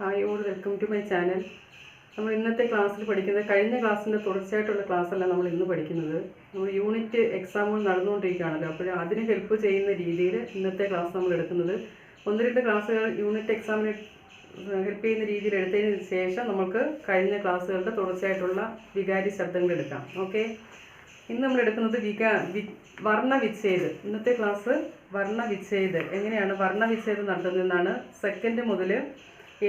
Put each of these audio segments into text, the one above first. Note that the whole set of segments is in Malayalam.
Hi all, welcome to my channel. നമ്മൾ ഇന്നത്തെ ക്ലാസ്സിൽ പഠിക്കുന്നത് കഴിഞ്ഞ ക്ലാസ്സിൻ്റെ തുടർച്ചയായിട്ടുള്ള ക്ലാസ്സല്ല നമ്മൾ ഇന്ന് പഠിക്കുന്നത്. നമ്മൾ യൂണിറ്റ് എക്സാമുകൾ നടന്നുകൊണ്ടിരിക്കുകയാണല്ലോ, അപ്പോൾ അതിന് ഹെൽപ്പ് ചെയ്യുന്ന രീതിയിൽ ഇന്നത്തെ ക്ലാസ് നമ്മൾ എടുക്കുന്നത്. ഒന്ന് രണ്ട് ക്ലാസ്സുകൾ യൂണിറ്റ് എക്സാമിന് ഹെൽപ്പ് ചെയ്യുന്ന രീതിയിൽ എടുത്തതിന് ശേഷം നമുക്ക് കഴിഞ്ഞ ക്ലാസ്സുകളുടെ തുടർച്ചയായിട്ടുള്ള വികാരി ശബ്ദങ്ങൾ എടുക്കാം. ഓക്കെ, ഇന്ന് നമ്മൾ എടുക്കുന്നത് വർണ്ണവിച്ഛേദ്. ഇന്നത്തെ ക്ലാസ് വർണ്ണവിച്ഛേദ്, എങ്ങനെയാണ് വർണ്ണവിച്ഛേദം നടത്തുന്നതെന്നാണ്. സെക്കൻഡ് മുതൽ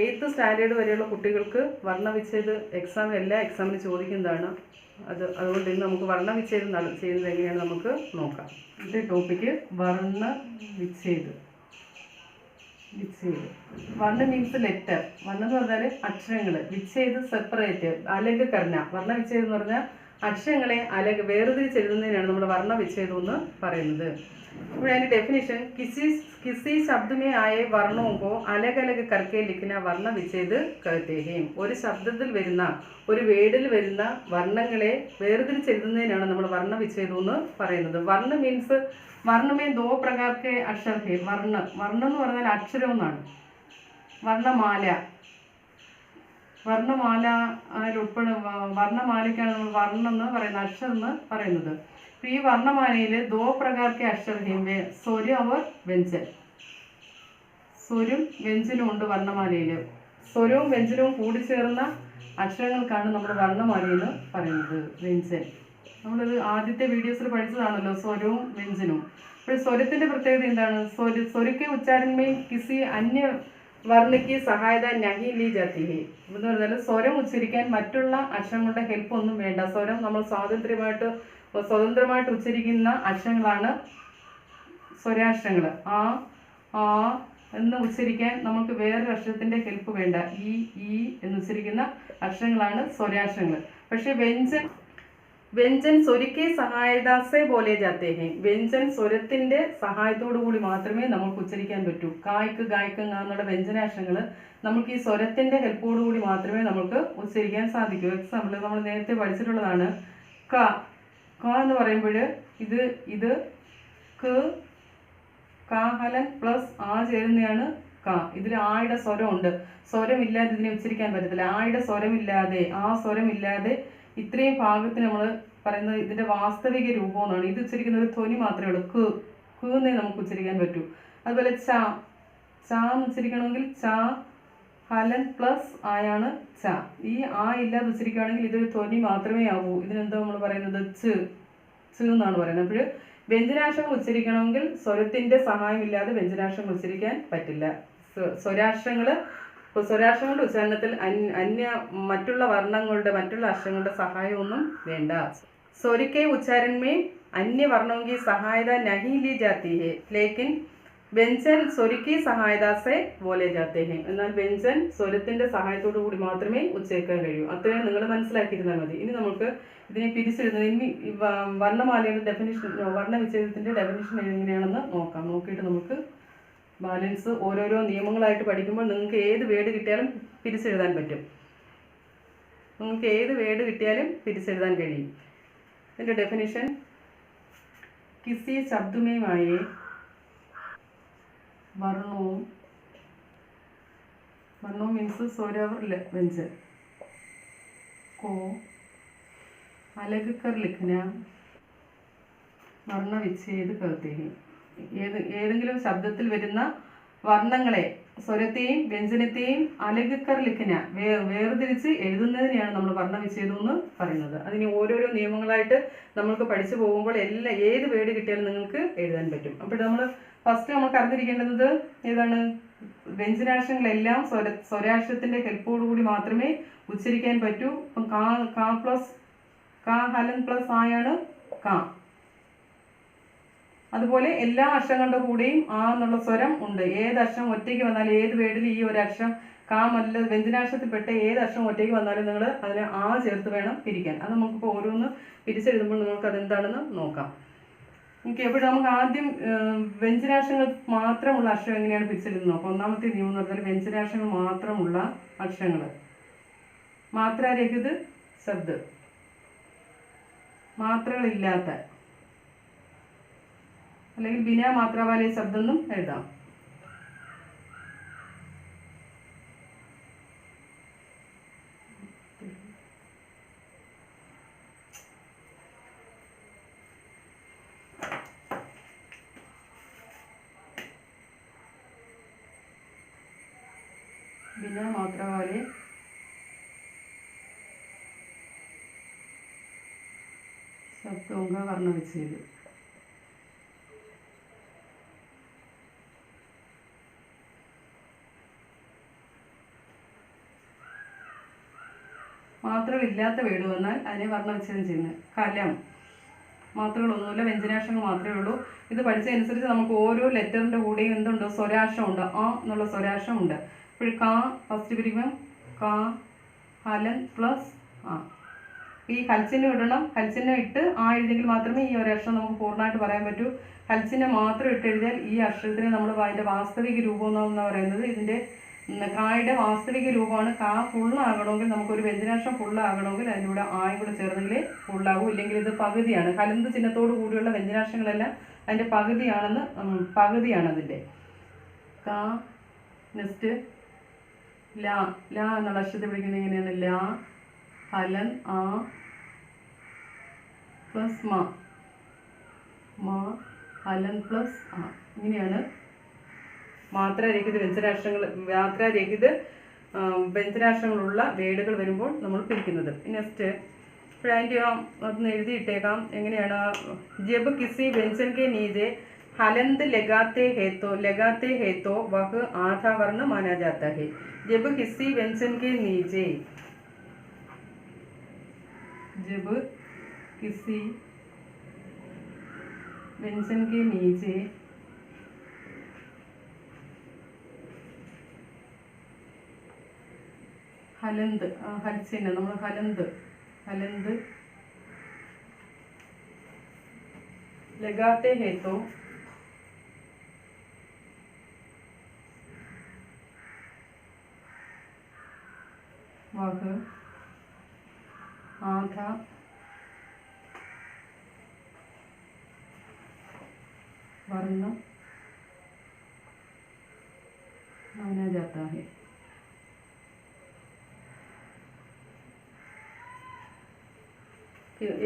8th സ്റ്റാൻഡേർഡ് വരെയുള്ള കുട്ടികൾക്ക് വർണ്ണവിച്ഛേദ് എല്ലാ എക്സാമിനും ചോദിക്കുന്നതാണ്. അതുകൊണ്ട് ഇന്ന് നമുക്ക് വർണ്ണവിച്ഛേദം ചെയ്യുന്നത് എങ്ങനെയാണ് നമുക്ക് നോക്കാം. ഇതിൻ്റെ ടോപ്പിക്ക് വർണ്ണവിച്ഛേദ്. വർണ്ണ മീൻസ് ലെറ്റർ. വർണ്ണം എന്ന് പറഞ്ഞാൽ അക്ഷരങ്ങൾ, വിച്ഛേദ് സെപ്പറേറ്റ്, അലഗ് കർണ. വർണ്ണവിച്ഛേദം എന്ന് പറഞ്ഞാൽ അക്ഷരങ്ങളെ വേർതിരിച്ചെഴുതുന്നതിനാണ് നമ്മൾ വർണ്ണവിച്ഛേദം എന്ന് പറയുന്നത്. ഇവിടെ അതിൻ്റെ ഡെഫിനിഷൻ, किसी शब्द में आए वर्णों को अलग अलग करके लिखना वर्ण विच्छेद कहते हैं. ഒരു ശബ്ദത്തിൽ വരുന്ന ഒരു വേർഡിൽ വരുന്ന വർണ്ണങ്ങളെ വേർതിരിച്ചെഴുതുന്നതിനാണ് നമ്മൾ വർണ്ണവിച്ഛേദം എന്ന് പറയുന്നത്. വർണ്ണ മീൻസ് വർണ്ണമേ ദോ പ്രകാരത്തെ അക്ഷർ ഹേ. വർണ്ണം എന്ന് പറഞ്ഞാൽ അക്ഷരം എന്നാണ്. വർണ്ണമാല അതിലുൾപ്പെടെ വർണ്ണമാലയ്ക്കാണ് നമ്മൾ വർണ്ണം എന്ന് പറയുന്നത്, അക്ഷരം എന്ന് പറയുന്നത്. ഈ വർണ്ണമാലയിൽ ദോ പ്രകാരത്തെ അക്ഷർ ഹേ, സ്വരം അവർ വ്യഞ്ജൻ. സ്വരും വ്യഞ്ജനവും ഉണ്ട് വർണ്ണമാലയിൽ. സ്വരവും വ്യഞ്ജനവും കൂടിച്ചേർന്ന അക്ഷരങ്ങൾക്കാണ് നമ്മൾ വർണ്ണമാല എന്ന് പറയുന്നത്, വ്യഞ്ജൻ. നമ്മളിത് ആദ്യത്തെ വീഡിയോസിൽ പഠിച്ചതാണല്ലോ, സ്വരവും വ്യഞ്ജനവും. അപ്പോൾ സ്വരത്തിൻ്റെ പ്രത്യേകത എന്താണ്? സ്വരക്കെ ഉച്ചാരണമേ കിസി അന്യ വർണ്ണയ്ക്ക് സഹായത നഹി ലീ ജാത്തി ഹേ എന്ന് പറഞ്ഞാൽ സ്വരം ഉച്ചരിക്കാൻ മറ്റുള്ള അക്ഷരങ്ങളുടെ ഹെൽപ്പ് ഒന്നും വേണ്ട. സ്വരം നമ്മൾ സ്വതന്ത്രമായിട്ട് ഉച്ചരിക്കുന്ന അക്ഷരങ്ങളാണ് സ്വരാക്ഷരങ്ങൾ. ആ എന്ന് ഉച്ചരിക്കാൻ നമുക്ക് വേറൊരു അക്ഷരത്തിൻ്റെ ഹെൽപ്പ് വേണ്ട. ഈ എന്ന് ഉച്ചരിക്കുന്ന അക്ഷരങ്ങളാണ് സ്വരാക്ഷരങ്ങൾ. പക്ഷേ വ്യഞ്ജൻ സ്വരക്കെ സഹായതാസെ പോലെ ജാത്തേ ഹേ. വ്യഞ്ജൻ സ്വരത്തിൻ്റെ സഹായത്തോടു കൂടി മാത്രമേ നമുക്ക് ഉച്ചരിക്കാൻ പറ്റൂ. കായ്ക്ക് എന്നുള്ള വ്യഞ്ജനാക്ഷരങ്ങൾ നമുക്ക് ഈ സ്വരത്തിൻ്റെ ഹെൽപ്പോടുകൂടി മാത്രമേ നമുക്ക് ഉച്ചരിക്കാൻ സാധിക്കൂ. എക്സാമ്പിൾ നമ്മൾ നേരത്തെ പഠിച്ചിട്ടുള്ളതാണ്. ക എന്ന് പറയുമ്പോൾ ഇത് കാഹലൻ പ്ലസ് ആ ചേരുന്നതാണ് ക. ഇതിൽ ആയുടെ സ്വരമുണ്ട്. സ്വരമില്ലാതെ ഇതിനെ ഉച്ചരിക്കാൻ പറ്റത്തില്ല. ആയുടെ സ്വരമില്ലാതെ, ആ സ്വരമില്ലാതെ ഇത്രയും ഭാഗത്തിന് നമ്മൾ പറയുന്നത് ഇതിൻ്റെ വാസ്തവിക രൂപം എന്നാണ്. ഇത് ഉച്ചരിക്കുന്ന ഒരു ധ്വനി മാത്രമേ ഉള്ളൂ. എന്നേ നമുക്ക് ഉച്ചരിക്കാൻ പറ്റൂ. അതുപോലെ ച എന്ന് ഉച്ചരിക്കണമെങ്കിൽ ഹലൻ പ്ലസ് ആയാണ് ച. ഈ ആ ഇല്ലാതെ ഉച്ചരിക്കുകയാണെങ്കിൽ ഇതൊരു ധ്വനി മാത്രമേ ആവൂ. ഇതിനെന്താ നമ്മൾ പറയുന്നത്? ച് എന്നാണ് പറയുന്നത്. അപ്പോൾ വ്യഞ്ജനാക്ഷരങ്ങൾ ഉച്ചരിക്കണമെങ്കിൽ സ്വരത്തിൻ്റെ സഹായമില്ലാതെ വ്യഞ്ജനാക്ഷരങ്ങൾ ഉച്ചരിക്കാൻ പറ്റില്ല. സ്വരാക്ഷരങ്ങളുടെ ഉച്ചാരണത്തിൽ മറ്റുള്ള അക്ഷരങ്ങളുടെ സഹായമൊന്നും വേണ്ട. സ്വരക്കെ ഉച്ചാരണമേ अन्य वर्णों की सहायता नहीं ली जाती है, लेकिन व्यंजन स्वर की सहायता से बोले जाते हैं. എന്നാൽ വ്യഞ്ജൻ സ്വരത്തിൻ്റെ സഹായത്തോടു കൂടി മാത്രമേ ഉച്ചരിക്കാൻ കഴിയൂ. അത്രയും നിങ്ങൾ മനസ്സിലാക്കിയിരുന്നാൽ മതി. ഇനി നമുക്ക് ഇതിനെ പിരിച്ചെഴുതുന്നത്, ഇനി വർണ്ണമാലയുടെ ഡെഫിനിഷൻ, വർണ്ണവിച്ഛേദത്തിൻ്റെ ഡെഫിനിഷൻ എങ്ങനെയാണെന്ന് നോക്കാം. നോക്കിയിട്ട് നമുക്ക് ബാലൻസ് ഓരോരോ നിയമങ്ങളായിട്ട് പഠിക്കുമ്പോൾ നിങ്ങൾക്ക് ഏത് വേർഡ് കിട്ടിയാലും പിരിച്ചെഴുതാൻ പറ്റും. പിരിച്ചെഴുതാൻ കഴിയും. ഇതിൻ്റെ ഡെഫിനിഷൻ, किसी शब्द में आए वर्णों मीन्स स्वर और व्यंजन को अलग कर लिखना वर्ण विच्छेद कहते हैं. ഏതെങ്കിലും ശബ്ദത്തിൽ വരുന്ന വർണ്ണങ്ങളെ, സ്വരത്തെയും വ്യഞ്ജനത്തെയും അലഗക്കർ ലിഖന വേർതിരിച്ച് എഴുതുന്നതിനെയാണ് നമ്മൾ വർണ്ണവിച്ഛേദം എന്ന് പറയുന്നത്. അതിന് ഓരോരോ നിയമങ്ങളായിട്ട് നമ്മൾക്ക് പഠിച്ചു പോകുമ്പോൾ ഏത് വേർഡ് കിട്ടിയാലും നിങ്ങൾക്ക് എഴുതാൻ പറ്റും. അപ്പോൾ ഫസ്റ്റ് നമുക്ക് അറിഞ്ഞിരിക്കേണ്ടത് ഏതാണ്? വ്യഞ്ജനാക്ഷരങ്ങളെല്ലാം സ്വരാക്ഷരത്തിൻ്റെ ഹെൽപ്പോടുകൂടി മാത്രമേ ഉച്ചരിക്കാൻ പറ്റൂ. ഇപ്പം കാ ഹലൻ പ്ലസ് ആയാണ് കാ. അതുപോലെ എല്ലാ അക്ഷരങ്ങളുടെ കൂടെയും ആ എന്നുള്ള സ്വരം ഉണ്ട്. ഏത് അക്ഷരം ഒറ്റയ്ക്ക് വന്നാലും, ഏത് വേർഡിൽ ഈ ഒരു അക്ഷരം വ്യഞ്ജനാക്ഷരത്തിൽപ്പെട്ട ഏത് അക്ഷരം ഒറ്റയ്ക്ക് വന്നാലും നിങ്ങൾ അതിന് ആ ചേർത്ത് വേണം പിരിക്കാൻ. അത് നമുക്കിപ്പോൾ ഓരോന്ന് പിരിച്ചെഴുതുമ്പോൾ നമുക്ക് അതെന്താണെന്ന് നോക്കാം. എപ്പോഴും നമുക്ക് ആദ്യം വ്യഞ്ജനാക്ഷരങ്ങൾ മാത്രമുള്ള അക്ഷരം എങ്ങനെയാണ് പിരിച്ചെഴുതുന്നത് നോക്കാം. ഒന്നാമത്തെ നിയമം എന്ന് പറഞ്ഞാൽ വ്യഞ്ജനാക്ഷരങ്ങൾ മാത്രമുള്ള അക്ഷരങ്ങൾ, മാത്രാരഹിത് ശബ്ദ്, മാത്രകളില്ലാത്ത അല്ലെങ്കിൽ ബിനാ മാത്രവാലയ ശബ്ദം എന്നും എഴുതാം. बिना मात्रा वाले शब्दों का वर्ण विच्छेद। മാത്രകളില്ലാത്ത വേട് വന്നാൽ അതിനെ വർണ്ണവിച്ഛേദം ചെയ്യുന്നത്. കലം മാത്രകളൊന്നുമില്ല, വ്യഞ്ജനാക്ഷരങ്ങൾ മാത്രമേ ഉള്ളൂ. ഇത് പഠിച്ചതനുസരിച്ച് നമുക്ക് ഓരോ ലെറ്ററിൻ്റെ കൂടെയും എന്തുണ്ട്, സ്വരാക്ഷരമുണ്ട്. ആ എന്നുള്ള സ്വരാക്ഷരമുണ്ട്. ഇപ്പോൾ കാ ഫസ്റ്റ് പിരിക്കും കാ, ഹലൻ പ്ലസ് ആ. ഈ ഹൽച്ചിഹ്നം ഇടണം. ഹൽച്ചിഹ്നം ഇട്ട് ആ എഴുതിയെങ്കിൽ മാത്രമേ ഈ ഒരക്ഷരം നമുക്ക് പൂർണ്ണമായിട്ട് പറയാൻ പറ്റൂ. ഹൽച്ചിഹ്നം മാത്രം ഇട്ട് എഴുതിയാൽ ഈ അക്ഷരത്തിനെ നമ്മൾ അതിൻ്റെ വാസ്തവിക രൂപം എന്ന് പറയുന്നത് ഇതിൻ്റെ കായുടെ വാസ്തവിക രൂപമാണ്. കാ ഫുള്ളാകണമെങ്കിൽ നമുക്കൊരു വ്യഞ്ജനാക്ഷരം ഫുള്ളാകണമെങ്കിൽ അതിലൂടെ ആയും കൂടെ ചേർന്നെങ്കിലേ ഫുള്ളാകും. ഇല്ലെങ്കിൽ ഇത് പകുതിയാണ്. ഹലന്ത് ചിഹ്നത്തോടു കൂടിയുള്ള വ്യഞ്ജനാക്ഷരങ്ങളെല്ലാം അതിൻ്റെ പകുതിയാണ് അതിൻ്റെ. കാ നെക്സ്റ്റ് ലാ. ലാ എന്നുള്ള അക്ഷരത്തെ വിളിക്കുന്നത് എങ്ങനെയാണ്? ലാ ഹലൻ ആ പ്ലസ് മാ, മാ ഹലൻ പ്ലസ് ആ. ഇങ്ങനെയാണ് മാത്രരഹിത വ്യഞ്ജനാക്ഷരങ്ങളുള്ള വേടുകൾ വരുമ്പോൾ നമ്മൾ പിരിക്കുന്നത്. നെക്സ്റ്റ് അതിൻ്റെ അതൊന്ന് എഴുതിയിട്ടേക്കാം. എങ്ങനെയാണ്? ജബ് കിസി വ്യഞ്ജൻ കെ നീജെ ഹലന്ത് ലഗാത്തെ ഹേ तो वह आधा वर्ण माना जाता है. जब किसी व्यंजन के नीचे, जब किसी व्यंजन के नीचे हलंद हल्चिह്നം നമ്മൾ हलंद लगाते हैं तो वह आधा वर्ण माना जाता है.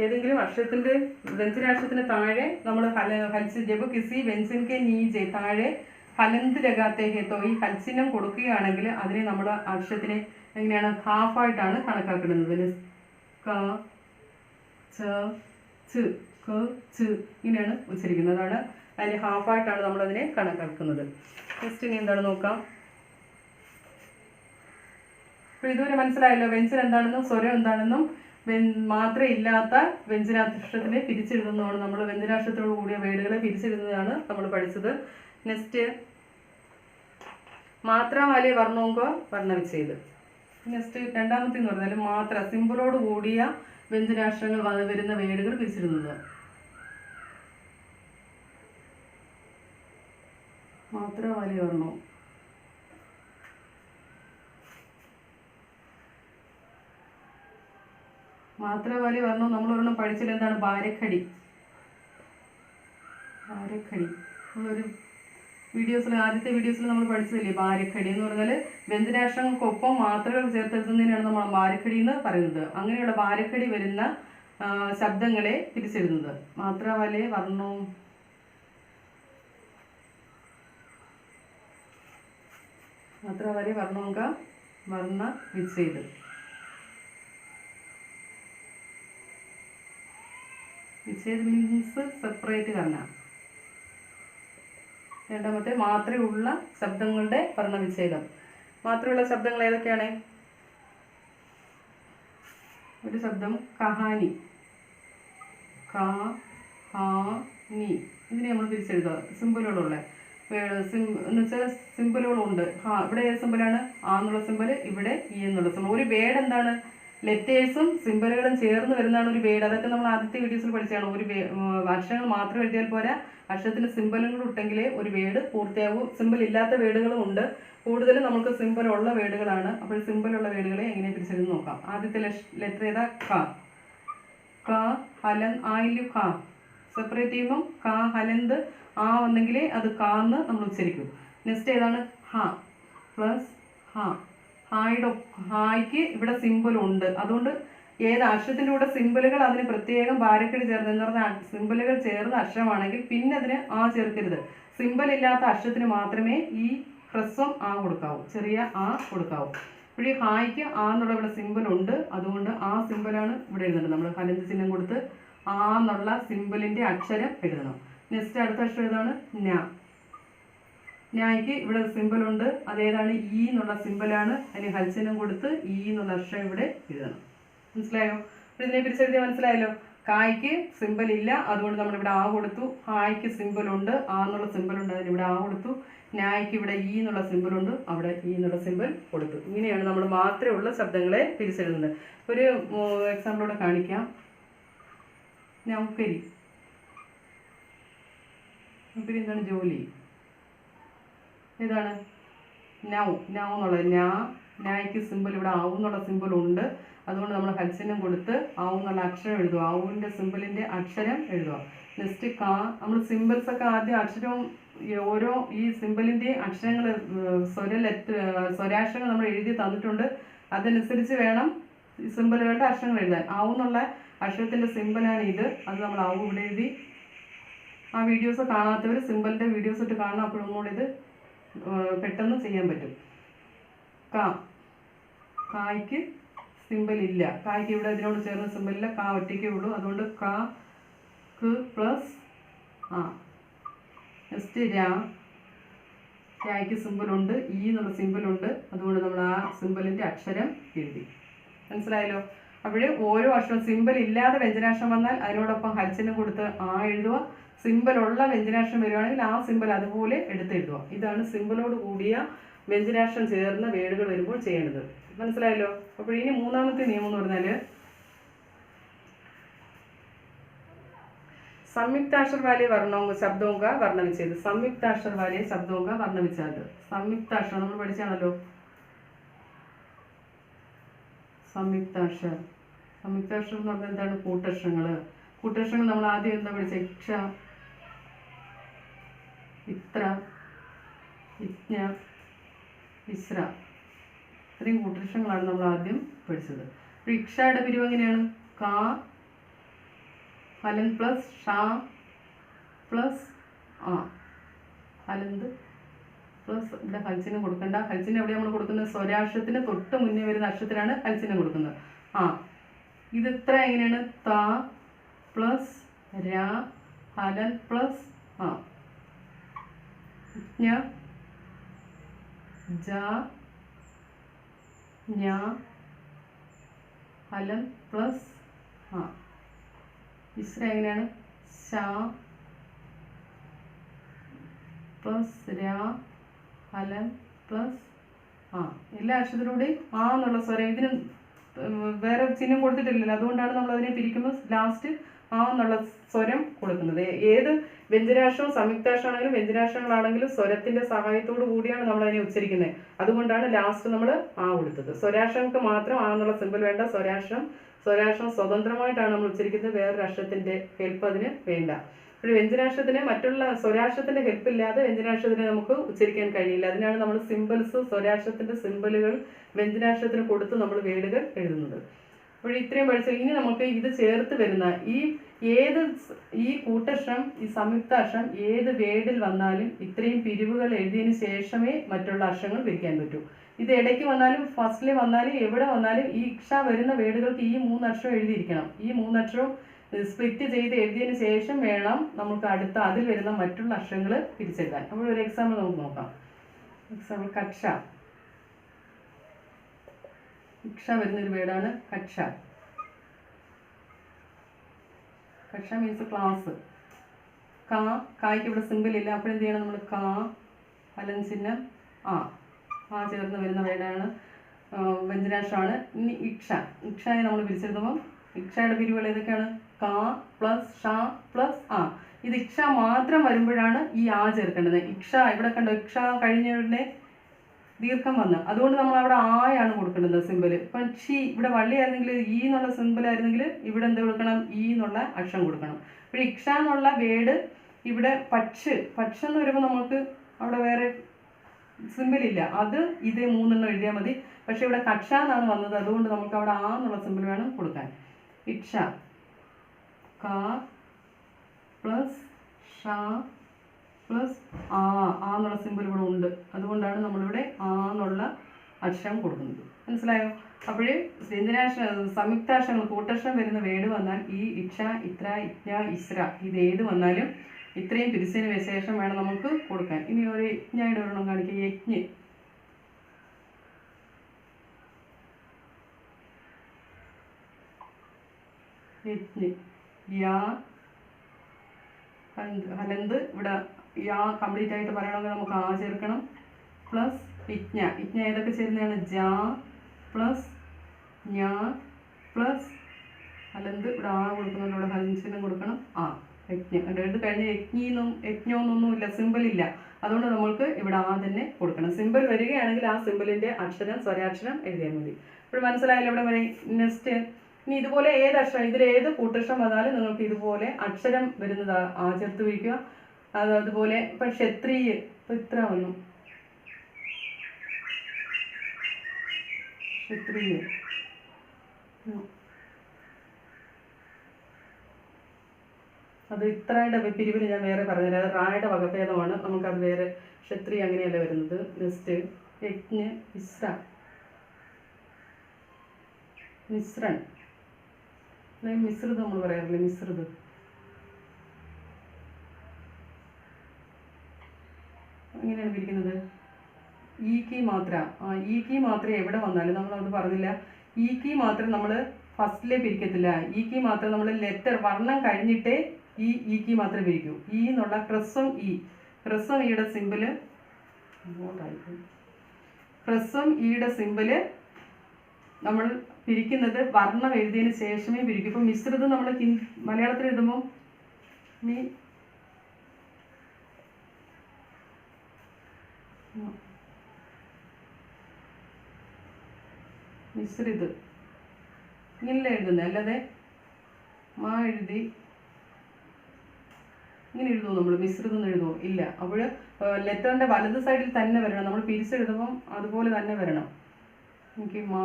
ഏതെങ്കിലും അക്ഷരത്തിൻ്റെ വ്യഞ്ജനാക്ഷരത്തിന് താഴെ നമ്മൾ ജബ് കിസി വ്യഞ്ജൻ കെ നീജെ താഴെ ഹലന്ത് ലഗാത്തെ ഹേ तो ഈ ഹൽച്ചിഹ്നം കൊടുക്കുകയാണെങ്കിൽ അതിനെ നമ്മൾ അക്ഷരത്തിനെ എങ്ങനെയാണ്? ഹാഫായിട്ടാണ് കണക്കാക്കുന്നത്. ക ച ച് ക ച് ഇങ്ങനെയാണ് ഉച്ചരിക്കുന്നത്. അതാണ് അതിന് ഹാഫായിട്ടാണ് നമ്മളതിനെ കണക്കാക്കുന്നത്. നെക്സ്റ്റ് ഇനി എന്താണ് നോക്കാം. അപ്പോൾ ഇതുവരെ മനസ്സിലായല്ലോ വ്യഞ്ജനം എന്താണെന്നും സ്വരം എന്താണെന്നും മാത്രം ഇല്ലാത്ത വ്യഞ്ജനാക്ഷരത്തിനെ പിരിച്ചെഴുതുന്നതാണ് നമ്മൾ. വ്യഞ്ജനാക്ഷരത്തോടു കൂടിയ വേടുകളെ പിരിച്ചെഴുതുന്നതാണ് നമ്മൾ പഠിച്ചത്. നെക്സ്റ്റ് മാത്ര വാലെ വർണ്ണോങ്കോ വർണ്ണവിച്ഛേദ്. നെക്സ്റ്റ് രണ്ടാമത്തെ എന്ന് പറഞ്ഞാൽ മാത്ര സിമ്പിളോട് കൂടിയ വ്യഞ്ജനാക്ഷരങ്ങൾ വരുന്ന വേടുകൾ പിരിച്ചിരുന്നത്. മാത്ര വാലെ വർണ്ണോ മാത്ര വാലെ വർണ്ണം നമ്മളൊരെണ്ണം പഠിച്ചില്ല. എന്താണ്? ബാരക്കടി. നമ്മളൊരു ആദ്യത്തെ വീഡിയോസിൽ നമ്മൾ പഠിച്ചതില്ലേ ബാരക്കടി എന്ന് പറഞ്ഞാൽ വ്യഞ്ജനാക്ഷരങ്ങൾക്കൊപ്പം മാത്രകൾ ചേർത്തെഴുതുന്നതിനാണ് നമ്മൾ ബാരക്കടി എന്ന് പറയുന്നത്. അങ്ങനെയുള്ള ബാരക്കടി വരുന്ന ശബ്ദങ്ങളെ പിരിച്ചെഴുതുന്നത്. മാത്ര വാലെ വർണ്ണവും मात्रा वाले वर्णों का वर्ण विच्छेद. विच्छेद मीन्स सेपरेट करना. രണ്ടാമത്തെ മാത്രയുള്ള ശബ്ദങ്ങളുടെ വർണ്ണവിച്ഛേദം. മാത്രമുള്ള ശബ്ദങ്ങൾ ഏതൊക്കെയാണ്? ഒരു ശബ്ദം കഹാനി, നി. ഇതിനെ നമ്മൾ തിരിച്ചെഴുതുക. സിമ്പിളുകളുള്ള എന്ന് വെച്ചാൽ സിമ്പിളുകളുണ്ട്. ഇവിടെ ഏത് സിമ്പിളാണ്? ആ എന്നുള്ള സിമ്പിൾ, ഇവിടെ ഈ എന്നുള്ള സിമ്പിൾ. ഒരു വേർഡ് എന്താണ്? ലെറ്റേഴ്സും സിമ്പിളുകളും ചേർന്ന് വരുന്നതാണ് ഒരു വേർഡ്. അതൊക്കെ നമ്മൾ ആദ്യത്തെ വീഡിയോസിൽ പഠിച്ചതാണ്. ഒരു അക്ഷരങ്ങൾ മാത്രം എഴുതിയാൽ പോരാ, അക്ഷരത്തിന് സിമ്പിളുകൾ ഇട്ടെങ്കിലേ ഒരു വേർഡ് പൂർത്തിയാകും. സിമ്പിൾ ഇല്ലാത്ത വേർഡുകളും ഉണ്ട്. കൂടുതലും നമുക്ക് സിമ്പിൾ ഉള്ള വേർഡുകളാണ്. അപ്പോൾ സിമ്പിളുള്ള വേർഡുകളെ എങ്ങനെ പിരിച്ചെഴുതി നോക്കാം. ആദ്യത്തെ ലെറ്റർ ഏതാ? ക. ഹലൻ ആയില് ക. സെപ്പറേറ്റ് ചെയ്യുമ്പം ക ഹലന്ത് ആ വന്നെങ്കിൽ അത് കാന്ന് നമ്മൾ ഉച്ചരിക്കും. നെക്സ്റ്റ് ഏതാണ്? ഹ പ്ലസ് ഹ. ഹായ്ക്ക് ഇവിടെ സിമ്പിളുണ്ട്. അതുകൊണ്ട് ഏത് അക്ഷരത്തിൻ്റെ കൂടെ സിമ്പിളുകൾ അതിന് പ്രത്യേകം ബാരക്കടി ചേർന്ന് എന്ന് പറഞ്ഞാൽ സിമ്പിളുകൾ ചേർന്ന അക്ഷരമാണെങ്കിൽ പിന്നെ അതിന് ആ ചേർക്കരുത്. സിമ്പിൾ ഇല്ലാത്ത അക്ഷരത്തിന് മാത്രമേ ഈ ഹ്രസ്വം ആ കൊടുക്കാവൂ, ചെറിയ ആ കൊടുക്കാവൂ. ഇവിടെ ഈ ഹായ്ക്ക് ആ എന്നുള്ള ഇവിടെ സിമ്പിളുണ്ട്, അതുകൊണ്ട് ആ സിമ്പിളാണ് ഇവിടെ എഴുതേണ്ടത്. നമ്മൾ ഹലന്ത് ചിഹ്നം കൊടുത്ത് ആ എന്നുള്ള സിമ്പിളിൻ്റെ അക്ഷരം എഴുതണം. നെക്സ്റ്റ് അടുത്ത അക്ഷരം ഏതാണ്? ന. ഞായ്ക്ക് ഇവിടെ സിമ്പിളുണ്ട്, അതേതാണ്? ഈ എന്നുള്ള സിമ്പിളാണ്. അതിന് ഹൽച്ചിഹ്നം കൊടുത്ത് ഈ എന്നുള്ള അക്ഷരം ഇവിടെ എഴുതണം. മനസ്സിലായോ? ഇതിനെ പിരിച്ചെഴുതിയാൽ മനസ്സിലായല്ലോ. കായ്ക്ക് സിമ്പിൾ ഇല്ല, അതുകൊണ്ട് നമ്മളിവിടെ ആ കൊടുത്തു. ഹായ്ക്ക് സിമ്പിളുണ്ട്, ആ എന്നുള്ള സിമ്പിളുണ്ട്, അതിന് ഇവിടെ ആ കൊടുത്തു. നായ്ക്ക് ഇവിടെ ഈ എന്നുള്ള സിമ്പിളുണ്ട്, അവിടെ ഈ എന്നുള്ള സിമ്പിൾ കൊടുത്തു. ഇങ്ങനെയാണ് നമ്മൾ മാത്രമുള്ള ശബ്ദങ്ങളെ പിരിച്ചെഴുതുന്നത്. ഒരു എക്സാമ്പിളോടെ കാണിക്കാം. നൗക്കരി. നൗക്കരി എന്താണ്? ജോലി. ഏതാണ്? നൗ. നൗ എന്നുള്ളത് നായ്ക്ക് സിമ്പിൾ ഇവിടെ ആവും എന്നുള്ള സിമ്പിൾ ഉണ്ട്, അതുകൊണ്ട് നമ്മൾ ഹൽച്ചിഹ്നം കൊടുത്ത് ആവും എന്നുള്ള അക്ഷരം എഴുതുക. ആവുവിൻ്റെ സിമ്പിളിൻ്റെ അക്ഷരം എഴുതുക. നെക്സ്റ്റ് കാ. നമ്മൾ സിമ്പിൾസ് ഒക്കെ ആദ്യം അക്ഷരവും ഓരോ ഈ സിമ്പിളിൻ്റെ അക്ഷരങ്ങൾ സ്വരാക്ഷരങ്ങൾ നമ്മൾ എഴുതി തന്നിട്ടുണ്ട്. അതനുസരിച്ച് വേണം ഈ സിമ്പിളുകളുടെ അക്ഷരങ്ങൾ എഴുതാൻ. ആവുന്നുള്ള അക്ഷരത്തിൻ്റെ സിമ്പിളാണ് ഇത്, അത് നമ്മൾ ആവും ഇവിടെ എഴുതി. ആ വീഡിയോസ് കാണാത്തവർ സിമ്പിളിൻ്റെ വീഡിയോസ് ഇട്ട് കാണണം, അപ്പോഴൊന്നുകൂടി ഇത് പെട്ടെന്ന് ചെയ്യാൻ പറ്റും. കാ. കായ്ക്ക് സിമ്പിൾ ഇല്ല, കായ്ക്ക് ഇവിടെ ഇതിനോട് ചേർന്ന് സിമ്പിളില്ല, കാ ഒറ്റയ്ക്കേ ഉള്ളൂ, അതുകൊണ്ട് കാ ക്ക് പ്ലസ് ആ. നെക്സ്റ്റ് രാ. രായ്ക്ക് സിമ്പിളുണ്ട്, ഈ എന്നുള്ള സിമ്പിളുണ്ട്, അതുകൊണ്ട് നമ്മൾ ആ സിമ്പിളിൻ്റെ അക്ഷരം എഴുതി. മനസ്സിലായല്ലോ? അപ്പോൾ ഓരോ അക്ഷരം സിമ്പിൾ ഇല്ലാതെ വ്യഞ്ജനാക്ഷരം വന്നാൽ അതിനോടൊപ്പം ഹൽച്ചിഹ്നം കൊടുത്ത് ആ എഴുതുക. സിമ്പിളുള്ള വ്യഞ്ജനാക്ഷരം വരുവാണെങ്കിൽ ആ സിമ്പിൾ അതുപോലെ എടുത്തെഴുതുക. ഇതാണ് സിമ്പിളോട് കൂടിയ വ്യഞ്ജനാക്ഷരം ചേർന്ന വേർഡുകൾ വരുമ്പോൾ ചെയ്യേണ്ടത്. മനസ്സിലായല്ലോ? അപ്പോൾ ഇനി മൂന്നാമത്തെ നിയമം എന്ന് പറഞ്ഞാൽ संयुक्ताक्षर वाले वर्णों शब्दों का वर्ण विच्छेद. संयुक्ताक्षर वाले शब्दों का वर्ण विच्छेद. संयुक्ताक्षर നമ്മൾ പഠിച്ചാണല്ലോ. സംയുക്താക്ഷർ. സംയുക്താക്ഷരം എന്ന് പറഞ്ഞാൽ എന്താണ്? കൂട്ടക്ഷരങ്ങൾ. കൂട്ടക്ഷരങ്ങൾ നമ്മൾ ആദ്യം എന്താ പഠിച്ചത്? ഇക്ഷ, ഇത്ര, ഇജ്ഞ, ഇസ്ര. ഇത്രയും കൂട്ടക്ഷരങ്ങളാണ് നമ്മൾ ആദ്യം പഠിച്ചത്. അപ്പോൾ ഇക്ഷയുടെ പിരിവ് എങ്ങനെയാണ്? കാ ഹലൻ പ്ലസ് ഷാ പ്ലസ് ആ. ഹലന്ത് പ്ലസ് ഇവിടെ ഹൽച്ചിഹ്നം കൊടുക്കണ്ട. ഹൽച്ചിഹ്നം എവിടെ നമ്മൾ കൊടുക്കുന്നത്? സ്വരാക്ഷരത്തിന് തൊട്ട് മുന്നേ വരുന്ന അക്ഷരത്തിലാണ് ഹൽച്ചിഹ്നം കൊടുക്കുന്നത്. ആ. ഇത് ഇത്ര എങ്ങനെയാണ്? ത പ്ലസ് രാ ഹലൻ പ്ലസ് ആ. ജ്ഞ ജ ஞ ഹലൻ പ്ലസ് ആ. ഇസ്ര എങ്ങനെയാണ്? ശ പ്ലസ് രാ ഹലൻ പ്ലസ് ആ. എല്ലാ അക്ഷരത്തിലൂടെയും ആ എന്നുള്ള സ്വരം. ഇതിന് വേറെ ചിഹ്നം കൊടുത്തിട്ടില്ലല്ലോ, അതുകൊണ്ടാണ് നമ്മൾ അതിനെ പിരിക്കുമ്പോൾ ലാസ്റ്റ് ആ എന്നുള്ള സ്വരം കൊടുക്കുന്നത്. ഏത് വ്യഞ്ജനാക്ഷരവും സംയുക്താക്ഷരമാണെങ്കിലും വ്യഞ്ജനാക്ഷരങ്ങളാണെങ്കിലും സ്വരത്തിന്റെ സഹായത്തോടു കൂടിയാണ് നമ്മൾ അതിനെ ഉച്ചരിക്കുന്നത്. അതുകൊണ്ടാണ് ലാസ്റ്റ് നമ്മൾ ആ കൊടുത്തത്. സ്വരാക്ഷരങ്ങൾക്ക് മാത്രം ആ എന്നുള്ള സിമ്പിൾ വേണ്ട. സ്വരാക്ഷരം സ്വതന്ത്രമായിട്ടാണ് നമ്മൾ ഉച്ചരിക്കുന്നത്, വേറൊരു അക്ഷരത്തിന്റെ ഹെൽപ്പ് അതിന് വേണ്ട. ഒരു വ്യഞ്ജനാക്ഷരത്തിന് മറ്റുള്ള സ്വരാക്ഷരത്തിന്റെ ഹെൽപ്പ് ഇല്ലാതെ വ്യഞ്ജനാക്ഷരത്തിനെ നമുക്ക് ഉച്ചരിക്കാൻ കഴിയില്ല. അതിനാണ് നമ്മൾ സിമ്പിൾസ്, സ്വരാക്ഷരത്തിന്റെ സിമ്പിളുകൾ വ്യഞ്ജനാക്ഷരത്തിന് കൊടുത്ത് നമ്മൾ വേർഡുകൾ എഴുതുന്നത്. അപ്പോൾ ഇത്രയും പഠിച്ചാൽ ഇനി നമുക്ക് ഇത് ചേർത്ത് വരുന്ന ഈ കൂട്ടക്ഷരം, ഈ സംയുക്താക്ഷരം ഏത് വേർഡിൽ വന്നാലും ഇത്രയും പിരിവുകൾ എഴുതിയതിന് ശേഷമേ മറ്റുള്ള അക്ഷരങ്ങൾ പിരിക്കാൻ പറ്റൂ. ഇത് ഇടയ്ക്ക് വന്നാലും ഫസ്റ്റിൽ വന്നാലും എവിടെ വന്നാലും ഈ ഇക്ഷ വരുന്ന വേർഡുകൾക്ക് ഈ 3 അക്ഷരം എഴുതിയിരിക്കണം. ഈ 3 അക്ഷരം സ്പ്ലിറ്റ് ചെയ്ത് എഴുതിയതിന് ശേഷം വേണം നമുക്ക് അടുത്ത അതിൽ വരുന്ന മറ്റുള്ള അക്ഷരങ്ങൾ പിരിച്ചെഴുതാൻ. അപ്പോൾ ഒരു എക്സാമ്പിൾ നമുക്ക് നോക്കാം. എക്സാമ്പിൾ കക്ഷ. ഇക്ഷ വരുന്നൊരു വേർഡാണ് കക്ഷ. കക്ഷ മീൻസ് ക്ലാസ്. കായ്ക്ക് ഇവിടെ സിമ്പിൾ ഇല്ല, അപ്പോൾ എന്ത് ചെയ്യണം നമ്മൾ? കാ ഹലൻ ചിഹ്നം ആ ചേർന്ന് വരുന്ന വേർഡാണ്, വ്യഞ്ജനാക്ഷരമാണ്. ഇനി ഇക്ഷ. ഇക്ഷയെ നമ്മൾ പിരിച്ചെഴുതുമ്പോൾ ഇക്ഷയുടെ പിരിവുകൾ ഏതൊക്കെയാണ്? കാ പ്ലസ് ഷ പ്ലസ് ആ. ഇത് ഇക്ഷ മാത്രം വരുമ്പോഴാണ് ഈ ആ ചേർക്കേണ്ടത്. ഇക്ഷ ഇവിടെ കണ്ടോ? ഇക്ഷ കഴിഞ്ഞ ദീർഘം വന്ന്, അതുകൊണ്ട് നമ്മൾ അവിടെ ആയാണ് കൊടുക്കേണ്ടത് സിമ്പിൾ. ഇപ്പം ഷി ഇവിടെ വള്ളിയായിരുന്നെങ്കിൽ ഈ എന്നുള്ള സിമ്പിൾ ആയിരുന്നെങ്കിൽ ഇവിടെ എന്ത് കൊടുക്കണം? ഈ എന്നുള്ള അക്ഷരം കൊടുക്കണം. അപ്പോൾ ഇക്ഷ എന്നുള്ള വേർഡ് ഇവിടെ പക്ഷ് എന്ന് വരുമ്പോൾ നമുക്ക് അവിടെ വേറെ സിമ്പിൾ ഇല്ല, അത് ഇത് 3 എണ്ണം എഴുതിയാൽ മതി. പക്ഷെ ഇവിടെ കക്ഷ എന്നാണ് വന്നത്, അതുകൊണ്ട് നമുക്ക് അവിടെ ആ എന്നുള്ള സിമ്പിൾ വേണം കൊടുക്കാൻ. ഇക്ഷ കാ പ്ലസ് ഷ പ്ലസ് ആ എന്നുള്ള സിമ്പിൾ ഇവിടെ ഉണ്ട്. അതുകൊണ്ടാണ് നമ്മളിവിടെ ആ എന്നുള്ള അക്ഷരം കൊടുക്കുന്നത്. മനസ്സിലായോ? അപ്പോൾ സംയുക്താക്ഷരങ്ങൾ കൂട്ടക്ഷരം വരുന്ന വേർഡ് വന്നാൽ ഈ ഇക്ഷ, ഇത്ര, ഇജ്ഞ, ഇസ്ര ഇത് ഏത് വന്നാലും ഇത്രയും പിരിച്ചതിന് ശേഷം വേണം നമുക്ക് കൊടുക്കാൻ. ഇനി ഒരു യജ്ഞയുടെ ഒരെണ്ണം കാണിക്കുക. യജ്ഞ്, യജ്ഞ്, യാ ഹലന്ത്. ഇവിടെ യാ കംപ്ലീറ്റ് ആയിട്ട് പറയണമെങ്കിൽ നമുക്ക് ആ ചേർക്കണം. പ്ലസ് ഇജ്ഞ, ഇജ്ഞ ഏതൊക്കെ ചേരുന്നതാണ്? ജാ പ്ലസ് ഞാ പ്ലസ് ഹലന്ത്. ഇവിടെ ആ കൊടുക്കുന്നുണ്ട്, ഇവിടെ ഹലൻസിനും കൊടുക്കണം. ആ യജ്ഞ. ഇത് കഴിഞ്ഞ യജ്ഞോന്നൊന്നും ഇല്ല, സിമ്പിൾ ഇല്ല. അതുകൊണ്ട് നമ്മൾക്ക് ഇവിടെ ആ തന്നെ കൊടുക്കണം. സിമ്പിൾ വരികയാണെങ്കിൽ ആ സിമ്പിളിൻ്റെ അക്ഷരം സ്വരാക്ഷരം എഴുതിയാൽ മതി. ഇപ്പോൾ മനസ്സിലായല്ലോ ഇവിടെ വരെ. നെക്സ്റ്റ് ഇനി ഇതുപോലെ ഏത് അക്ഷരം ഇതിലേത് കൂട്ടക്ഷരം വന്നാലും നിങ്ങൾക്ക് ഇതുപോലെ അക്ഷരം വരുന്നത് ആ ചേർത്ത് വയ്ക്കുക. അതുപോലെ ഇപ്പം ക്ഷത്രിയ, ഇപ്പം ഇത്ര വന്നു ക്ഷത്രിയ, അത് ഇത്രയുടെ പിരിവിന് ഞാൻ വേറെ പറഞ്ഞുതരാം. അത് റായുടെ വകഭേദമാണ്, നമുക്കത് വേറെ. ക്ഷത്രിയ അങ്ങനെയല്ല വരുന്നത്. നെക്സ്റ്റ് യജ്ഞ, ഇസ്ര, മിശ്രൺ, മിശ്രിത് നമ്മൾ പറയാറില്ലേ, മിശ്രിത്. എങ്ങനെയാണ് പിരിക്കുന്നത്? ഈ കീ മാത്ര, ഈ കീ മാത്രം എവിടെ വന്നാലും നമ്മളത് പറഞ്ഞില്ല. ഈ കീ മാത്രം നമ്മൾ ഫസ്റ്റിലെ പിരിക്കത്തില്ല. ഈ കീ മാത്രം നമ്മൾ ലെറ്റർ വർണ്ണം കഴിഞ്ഞിട്ടേ ഈ കീ മാത്രമേ പിരിക്കൂ. ഈ എന്നുള്ള ക്രസ്വം ഈയുടെ സിമ്പിള്, ക്രസ്വം ഈയുടെ സിമ്പിള് നമ്മൾ പിരിക്കുന്നത് വർണ്ണം എഴുതിയതിന് ശേഷമേ പിരിക്കൂ. ഇപ്പം മിശ്രിതം നമ്മൾ മലയാളത്തിൽ എഴുതുമ്പോൾ മിശ്രിത് ഇങ്ങനെ എഴുതുന്നത്, അല്ലാതെ മാ എഴുതി ഇങ്ങനെ എഴുതുമോ നമ്മൾ? മിശ്രിതം എഴുതുമോ? ഇല്ല. അപ്പോൾ ലെറ്ററിൻ്റെ വലത് സൈഡിൽ തന്നെ വരണം. നമ്മൾ പിരിച്ചെഴുതുമ്പം അതുപോലെ തന്നെ വരണം. എനിക്ക് മാ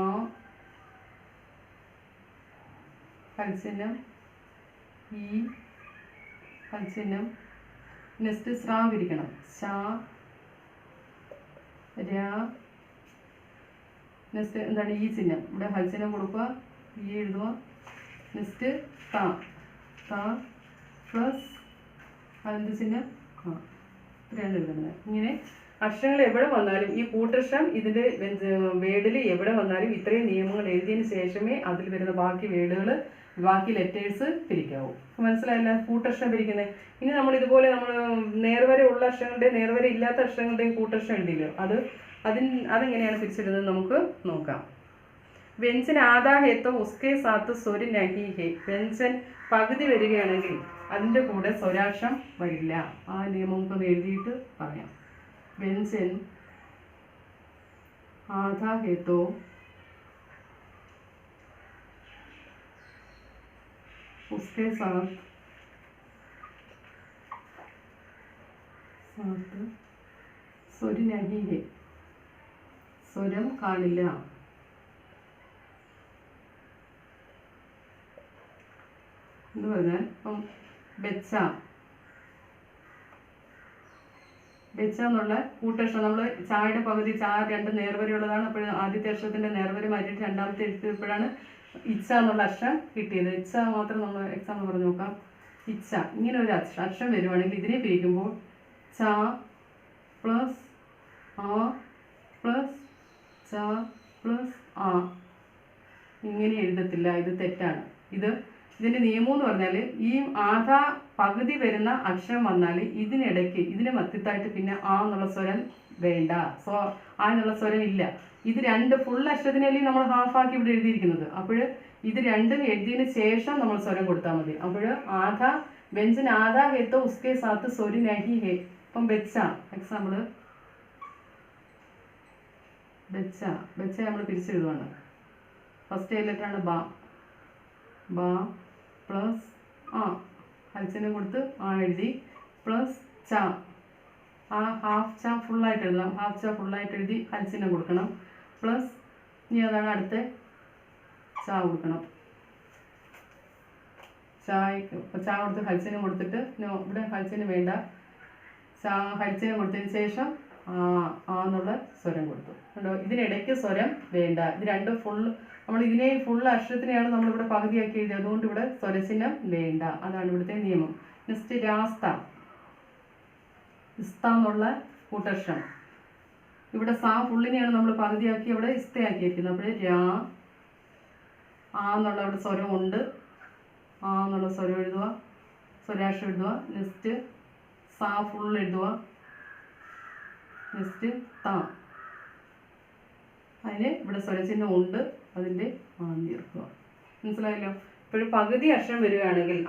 ഹൽചിഹ്നം, ഈ ഹൽചിഹ്നം. നെക്സ്റ്റ് സ്രാ പിരിക്കണം. ശാ, രാ. നെക്സ്റ്റ് എന്താണ്? ഈ ചിഹ്നം. ഇവിടെ ഹൽചിഹ്നം കൊടുക്കുക, ഈ എഴുതുക. നെക്സ്റ്റ് ത പ്ലസ് ഹലന്ത് ചിഹ്നം, ഇത്രയാണ് എഴുതുന്നത്. ഇങ്ങനെ അക്ഷരങ്ങൾ എവിടെ വന്നാലും ഈ കൂട്ടക്ഷരം ഇതിൻ്റെ വേർഡിൽ എവിടെ വന്നാലും ഇത്രയും നിയമങ്ങൾ എഴുതിയതിന് ശേഷമേ അതിൽ വരുന്ന ബാക്കി വേർഡുകൾ, ബാക്കി ലെറ്റേഴ്സ് പിരിക്കാവൂ. മനസ്സിലായില്ല? കൂട്ടക്ഷരം പിരിക്കുന്നത്. ഇനി നമ്മൾ ഇതുപോലെ നമ്മൾ നേർവരെ ഉള്ള അക്ഷരങ്ങളുടെയും നേർവരെ ഇല്ലാത്ത അക്ഷരങ്ങളുടെയും കൂട്ടക്ഷരം എഴുതിയില്ലോ, അതെങ്ങനെയാണ് പിരിച്ചിടുന്നത് നമുക്ക് നോക്കാം. വ്യഞ്ജൻ ആധാ ഹേ തോ ഉസ്കെ സാത്ത് സ്വര നഹി ഹേ. വ്യഞ്ജൻ പകുതി വരികയാണെങ്കിൽ അതിൻ്റെ കൂടെ സ്വരാക്ഷരം വരില്ല. ആ നിയമം നമുക്ക് എഴുതിയിട്ട് പറയാം. വ്യഞ്ജൻ ആധാ ഹേ തോ उसके साथ स्वर नहीं है. സ്വരം കാണില്ല. എന്ന് പറഞ്ഞാൽ ഇപ്പം ബെച്ച എന്നുള്ള കൂട്ടക്ഷരം നമ്മൾ ചായയുടെ പകുതി, ചാ രണ്ട് നേർവരെയുള്ളതാണ്. അപ്പോൾ ആദ്യത്തെ അക്ഷരത്തിൻ്റെ നേർവര മാറ്റിയിട്ട് രണ്ടാമത്തെ എഴുതിയപ്പോഴാണ് ഇച്ച എന്നുള്ള അക്ഷരം കിട്ടിയത്. ഇച്ച മാത്രം നമ്മൾ എക്സാമ്പിൾ പറഞ്ഞു നോക്കാം. ഇച്ച ഇങ്ങനെ ഒരു അക്ഷരം വരുവാണെങ്കിൽ ഇതിനെ പിരിക്കുമ്പോൾ ച പ്ലസ് ആ പ്ലസ് ച പ്ലസ് ആ ഇങ്ങനെ എഴുതത്തില്ല. ഇത് തെറ്റാണ്. ഇതിൻ്റെ നിയമം എന്ന് പറഞ്ഞാൽ ഈ ആധാ പകുതി വരുന്ന അക്ഷരം വന്നാൽ ഇതിനിടയ്ക്ക് ഇതിന് മധ്യത്തായിട്ട് പിന്നെ ആ എന്നുള്ള സ്വരം വേണ്ട. ആ എന്നുള്ള സ്വരം ഇല്ല. ഇത് രണ്ട് ഫുൾ അക്ഷരത്തിനല്ലേ നമ്മൾ ഹാഫാക്കി ഇവിടെ എഴുതിയിരിക്കുന്നത്. അപ്പോൾ ഇത് രണ്ടും എഴുതിയതിന് ശേഷം നമ്മൾ സ്വരം കൊടുത്താൽ മതി. അപ്പോൾ വ്യഞ്ജൻ ആധാ ഹേ തോ ഉസ്കെ സാത്ത് സ്വര നഹി ഹേ. ഇപ്പം ബെച്ച എക്സാമ്പിൾ, ബെച്ച നമ്മൾ പിരിച്ചെഴുതുവാണ്. ഫസ്റ്റ് ലെറ്ററാണ് ബ പ്ലസ് ആ ഹൽചിഹ്നം കൊടുത്ത് ആ എഴുതി പ്ലസ് ച. ആ ഹാഫ് ച ഫുള്ളായിട്ട് എഴുതണം. ഹാഫ് ച ഫുള്ളായിട്ട് എഴുതി ഹൽചിഹ്നം കൊടുക്കണം. പ്ലസ് ഇനി അതാണ് അടുത്ത ച കൊടുക്കണം. ച കൊടുത്ത് ഹൽചിഹ്നം കൊടുത്തിട്ട് ഇവിടെ ഹൽചിഹ്നം വേണ്ട, ഹരിച്ചനം കൊടുത്തതിന് ശേഷം എന്നുള്ള സ്വരം കൊടുത്തു കണ്ടോ. ഇതിനിടയ്ക്ക് സ്വരം വേണ്ട. ഇത് രണ്ടും നമ്മൾ ഇതിനെ ഫുൾ അക്ഷരത്തിനെയാണ് നമ്മളിവിടെ പകുതിയാക്കി എഴുതിയത്. അതുകൊണ്ട് ഇവിടെ സ്വരചിഹ്നം വേണ്ട. അതാണ് ഇവിടുത്തെ നിയമം. നെക്സ്റ്റ് രാസ്ത. ഇസ്ത എന്നുള്ള കൂട്ടക്ഷരം. ഇവിടെ സാ ഫുള്ളിനെയാണ് നമ്മൾ പകുതിയാക്കി അവിടെ ഇസ്തയാക്കിയിരിക്കുന്നത്. അപ്പോൾ എന്നുള്ള അവിടെ സ്വരം ഉണ്ട്. എന്നുള്ള സ്വരം എഴുതുക, സ്വരാക്ഷരം എഴുതുക. നെക്സ്റ്റ് സാ ഫുൾ എഴുതുക. നെക്സ്റ്റ് താ. അതിന് ഇവിടെ സ്വരചിഹ്നം ഉണ്ട്, അതിൻ്റെ തീർക്കുക. മനസ്സിലായല്ലോ. ഇപ്പോഴും പകുതി അക്ഷരം വരികയാണെങ്കിൽ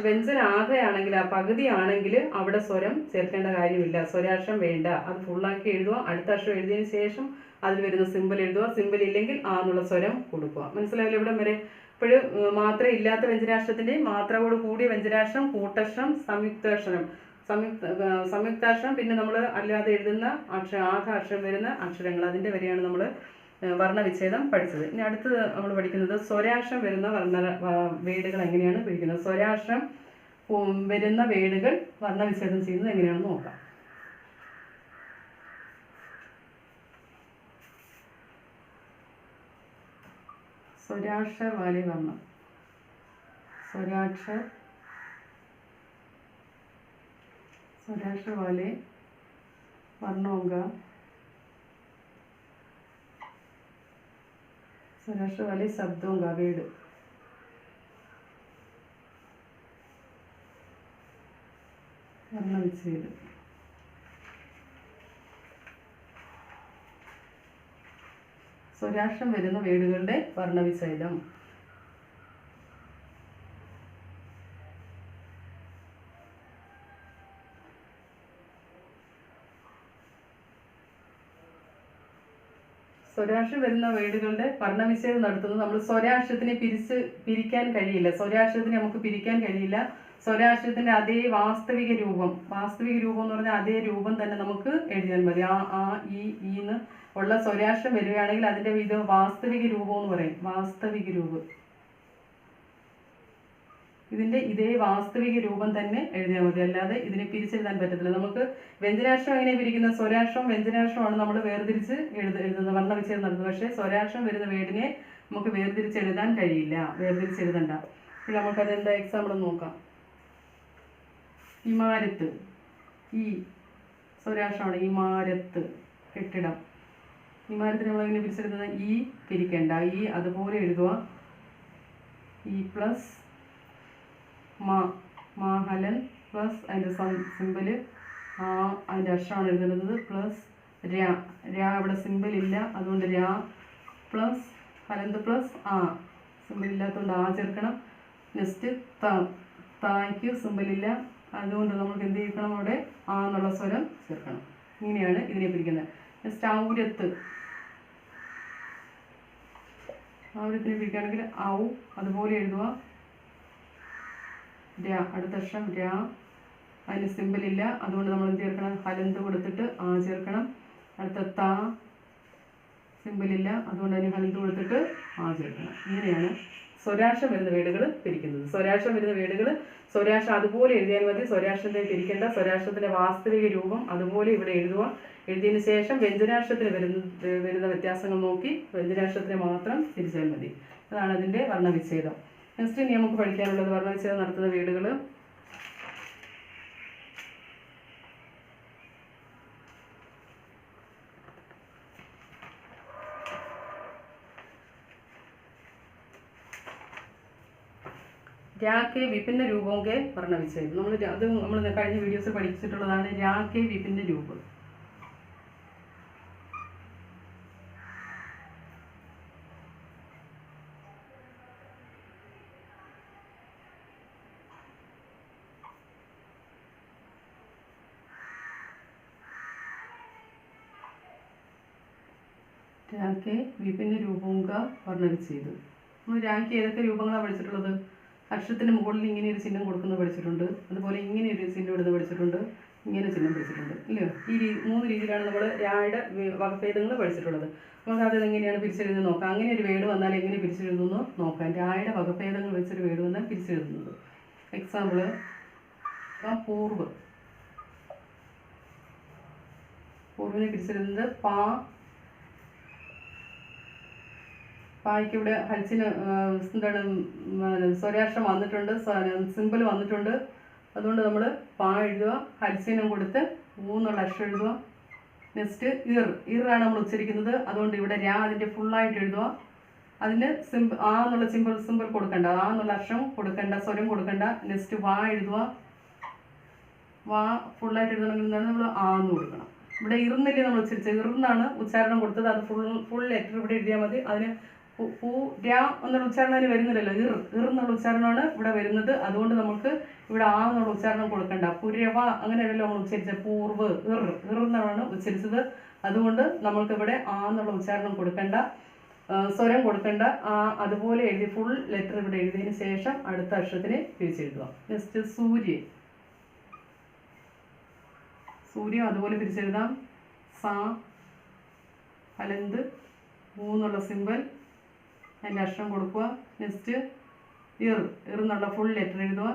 വ്യഞ്ജന ആകെയാണെങ്കിൽ ആ പകുതി ആണെങ്കിൽ അവിടെ സ്വരം ചേർക്കേണ്ട കാര്യമില്ല. സ്വരാക്ഷരം വേണ്ട. അത് ഫുള്ളാക്കി എഴുതുക. അടുത്ത അക്ഷരം എഴുതിയതിന് ശേഷം അതിൽ വരുന്ന സിമ്പിൾ എഴുതുക. സിമ്പിൾ ഇല്ലെങ്കിൽ എന്നുള്ള സ്വരം കൊടുക്കുക. മനസ്സിലായല്ലോ ഇവിടം വരെ. ഇപ്പോഴും മാത്ര ഇല്ലാത്ത വ്യഞ്ജനാക്ഷരത്തിൻ്റെ മാത്രയോട് കൂടിയ വ്യഞ്ജനാക്ഷരം, കൂട്ടക്ഷരം, സംയുക്താക്ഷരം, പിന്നെ നമ്മൾ അല്ലാതെ എഴുതുന്ന അക്ഷരം വരുന്ന അക്ഷരങ്ങൾ, അതിൻ്റെ വരെയാണ് നമ്മൾ വർണ്ണവിച്ഛേദം പഠിച്ചത്. ഇനി അടുത്തത് നമ്മൾ പഠിക്കുന്നത് സ്വരാക്ഷരം വരുന്ന വേടുകൾ എങ്ങനെയാണ് പഠിക്കുന്നത്. സ്വരാക്ഷരം വരുന്ന വേടുകൾ വർണ്ണവിച്ഛേദം ചെയ്യുന്നത് എങ്ങനെയാണെന്ന് നോക്കാം. स्वराक्षर वाले वर्ण, स्वराक्षर वाले वर्णों का, स्वराक्षर वाले शब्दों का वेद वर्णविच्छेद. സ്വരാക്ഷരം വരുന്ന വേടുകളുടെ വർണ്ണവിച്ഛേദം. സ്വരാക്ഷരം വരുന്ന വേടുകളുടെ വർണ്ണവിച്ഛേദം നടത്തുന്നത് നമ്മൾ സ്വരാക്ഷരത്തിനെ പിരിക്കാൻ കഴിയില്ല. സ്വരാക്ഷരത്തിനെ നമുക്ക് പിരിക്കാൻ കഴിയില്ല. സ്വരാക്ഷരത്തിന്റെ അതേ വാസ്തവിക രൂപം എന്ന് പറഞ്ഞാൽ അതേ രൂപം തന്നെ നമുക്ക് എഴുതിയാൽ മതി. ഈ എന്ന് ഉള്ള സ്വരാക്ഷരം വരികയാണെങ്കിൽ അതിന്റെ ഇത് വാസ്തവിക രൂപം എന്ന് പറയും. വാസ്തവിക രൂപം. ഇതിന്റെ ഇതേ വാസ്തവിക രൂപം തന്നെ എഴുതിയാൽ മതി. അല്ലാതെ ഇതിനെ പിരിച്ചെഴുതാൻ പറ്റത്തില്ല. നമുക്ക് വ്യഞ്ജനാക്ഷരം എങ്ങനെ പിരിക്കുന്ന സ്വരാക്ഷരവും വ്യഞ്ജനാക്ഷരമാണ് നമ്മൾ വേർതിരിച്ച് എഴുതുന്നത്, വർണ്ണവിച്ഛേദം നടത്തുന്നത്. പക്ഷേ സ്വരാക്ഷരം വരുന്ന വേടിനെ നമുക്ക് വേർതിരിച്ചെഴുതാൻ കഴിയില്ല. വേർതിരിച്ചെഴുതണ്ട. ഇപ്പോൾ നമുക്കത് എന്താ എക്സാമ്പിൾ നോക്കാം. ഇമാരത്ത്. ഈ സ്വരാക്ഷരമാണ് ഇമാരത്ത്, കെട്ടിടം. ഇമാരത്തിന് നമ്മൾ എങ്ങനെ പിരിച്ചെഴുതുന്നത്? ഈ പിരിക്കേണ്ട. ഈ അതുപോലെ എഴുതുക. ഈ പ്ലസ് മാഹലൻ പ്ലസ് അതിൻ്റെ സിമ്പിൾ അതിൻ്റെ അക്ഷരമാണ് എഴുതുന്നത്. പ്ലസ് രാ ഇവിടെ സിമ്പിൾ ഇല്ല, അതുകൊണ്ട് രാ പ്ലസ് ഹലന്ത് പ്ലസ് സിമ്പിൾ ഇല്ലാത്തതുകൊണ്ട് ചേർക്കണം. നെക്സ്റ്റ് തായ്ക്ക് സിമ്പിൾ ഇല്ല, അതുകൊണ്ട് നമുക്ക് എന്ത് ചെയ്യണം? അവിടെ എന്നുള്ള സ്വരം ചേർക്കണം. ഇങ്ങനെയാണ് ഇതിനെ പിരിക്കുന്നത്. നെക്സ്റ്റ് ഔരത്ത്. ഔരത്തിനെ പിരിക്കുകയാണെങ്കിൽ അതുപോലെ എഴുതുക. അടുത്ത അക്ഷരം രാ, അതിന് സിമ്പിൾ ഇല്ല, അതുകൊണ്ട് നമ്മൾ എന്ത് ചേർക്കണം? ഹലന്ത് കൊടുത്തിട്ട് ചേർക്കണം. അടുത്ത സിമ്പിൾ ഇല്ല, അതുകൊണ്ട് അതിന് ഹലന്ത് കൊടുത്തിട്ട് ചേർക്കണം. ഇങ്ങനെയാണ് സ്വരാക്ഷരം വരുന്ന വേടുകൾ പിരിക്കുന്നത്. സ്വരാക്ഷരം വരുന്ന വേടുകൾ സ്വരാക്ഷരം അതുപോലെ എഴുതിയാൽ മതി. സ്വരാക്ഷരത്തെ പിരിക്കേണ്ട. സ്വരാക്ഷരത്തിന്റെ വാസ്തവിക രൂപം അതുപോലെ ഇവിടെ എഴുതുക. എഴുതിയതിന് ശേഷം വ്യഞ്ജനാക്ഷരത്തിന് വരുന്ന വ്യത്യാസങ്ങൾ നോക്കി വ്യഞ്ജനാക്ഷരത്തിനെ മാത്രം തിരിച്ചാൽ മതി. അതാണ് അതിൻ്റെ വർണ്ണവിച്ഛേദം. നെക്സ്റ്റ് ഇനി നമുക്ക് പഠിക്കാനുള്ളത് വർണ്ണവിച്ഛേദം നടത്തുന്ന വേടുകൾ. രാ കെ വിഭിന്ന രൂപവും കെ വർണ്ണവിച്ഛേദം. നമ്മൾ കഴിഞ്ഞ വീഡിയോസിൽ പഠിച്ചിട്ടുള്ളതാണ്. രാ കെ വിഭിന്ന രൂപം. രാക്ക് വിഭിന്ന രൂപവും വർണ്ണവിച്ഛേദം. നമ്മൾ രാക്ക് ഏതൊക്കെ രൂപങ്ങളാണ് പഠിച്ചിട്ടുള്ളത്? അക്ഷരത്തിന് മുകളിൽ ഇങ്ങനെ ഒരു ചിഹ്നം കൊടുക്കുന്നത് പഠിച്ചിട്ടുണ്ട്, അതുപോലെ ഇങ്ങനെ ഒരു ചിഹ്നം ഇടുന്നത് പഠിച്ചിട്ടുണ്ട്, ഇങ്ങനെ ചിഹ്നം പഠിച്ചിട്ടുണ്ട്, ഇല്ലയോ? ഈ 3 രീതിയിലാണ് നമ്മൾ രായുടെ വകഭേദങ്ങൾ പഠിച്ചിട്ടുള്ളത്. നമുക്ക് അത് എങ്ങനെയാണ് പിരിച്ചെഴുതുന്നത് നോക്കാം. അങ്ങനെ ഒരു വേട് വന്നാൽ എങ്ങനെ പിരിച്ചെഴുതുന്നു നോക്കാം. രായുടെ വകഭേദങ്ങൾ വെച്ചൊരു വേട് വന്നാൽ പിരിച്ചെഴുതുന്നത്. എക്സാമ്പിൾ പൂർവ്വ്. പൂർവിനെ പിരിച്ചെഴുതുന്നത് പാ. പായ്ക്ക് ഇവിടെ ഹൽസിന് എന്താണ് സ്വരാക്ഷരം വന്നിട്ടുണ്ട്, സിമ്പിൾ വന്നിട്ടുണ്ട്. അതുകൊണ്ട് നമ്മൾ പാ എഴുതുക, ഹൽസിനും കൊടുത്ത് ഊന്നുള്ള അക്ഷരം എഴുതുക. നെക്സ്റ്റ് ഇറാണ് നമ്മൾ ഉച്ചരിക്കുന്നത്. അതുകൊണ്ട് ഇവിടെ രാ അതിൻ്റെ ഫുള്ളായിട്ട് എഴുതുക. അതിന് ആ എന്നുള്ള സിമ്പിൾ കൊടുക്കണ്ട, ആ എന്നുള്ള അക്ഷരം കൊടുക്കണ്ട, സ്വരം കൊടുക്കണ്ട. നെക്സ്റ്റ് വാ എഴുതുക. വാ ഫുള്ളായിട്ട് എഴുതണമെങ്കിൽ എന്താണ് നമ്മൾ ആ എന്ന് കൊടുക്കണം. ഇവിടെ ഇറുന്നില്ലേ നമ്മൾ ഉച്ചരിച്ചത്, ഇറുന്നാണ് ഉച്ചാരണം കൊടുത്തത്. അത് ഫുൾ ലെറ്റർ ഇവിടെ എഴുതിയാൽ മതി. അതിന് പൂ രാ എന്നുള്ള ഉച്ചാരണം അതിന് വരുന്നില്ലല്ലോ, എന്നുള്ള ഉച്ചാരണമാണ് ഇവിടെ വരുന്നത്. അതുകൊണ്ട് നമുക്ക് ഇവിടെ ആ എന്നുള്ള ഉച്ചാരണം കൊടുക്കണ്ട. പുരവ അങ്ങനെയല്ലോ നമ്മൾ ഉച്ചരിച്ചത്, പൂർവ് എന്നാണ് ഉച്ചരിച്ചത്. അതുകൊണ്ട് നമ്മൾക്ക് ഇവിടെ ആ എന്നുള്ള ഉച്ചാരണം കൊടുക്കണ്ട, സ്വരം കൊടുക്കണ്ട. അതുപോലെ എഴുതി ഫുൾ ലെറ്റർ ഇവിടെ എഴുതിയതിന് ശേഷം അടുത്ത അക്ഷരത്തിന് പിരിച്ചെഴുതുക. നെക്സ്റ്റ് സൂര്യ അതുപോലെ പിരിച്ചെഴുതാം. സാ ഹലന്ത് മൂന്നുള്ള സിമ്പിൾ അതിൻ്റെ അക്ഷരം കൊടുക്കുക. നെക്സ്റ്റ് എന്നുള്ള ഫുൾ ലെറ്റർ എഴുതുക.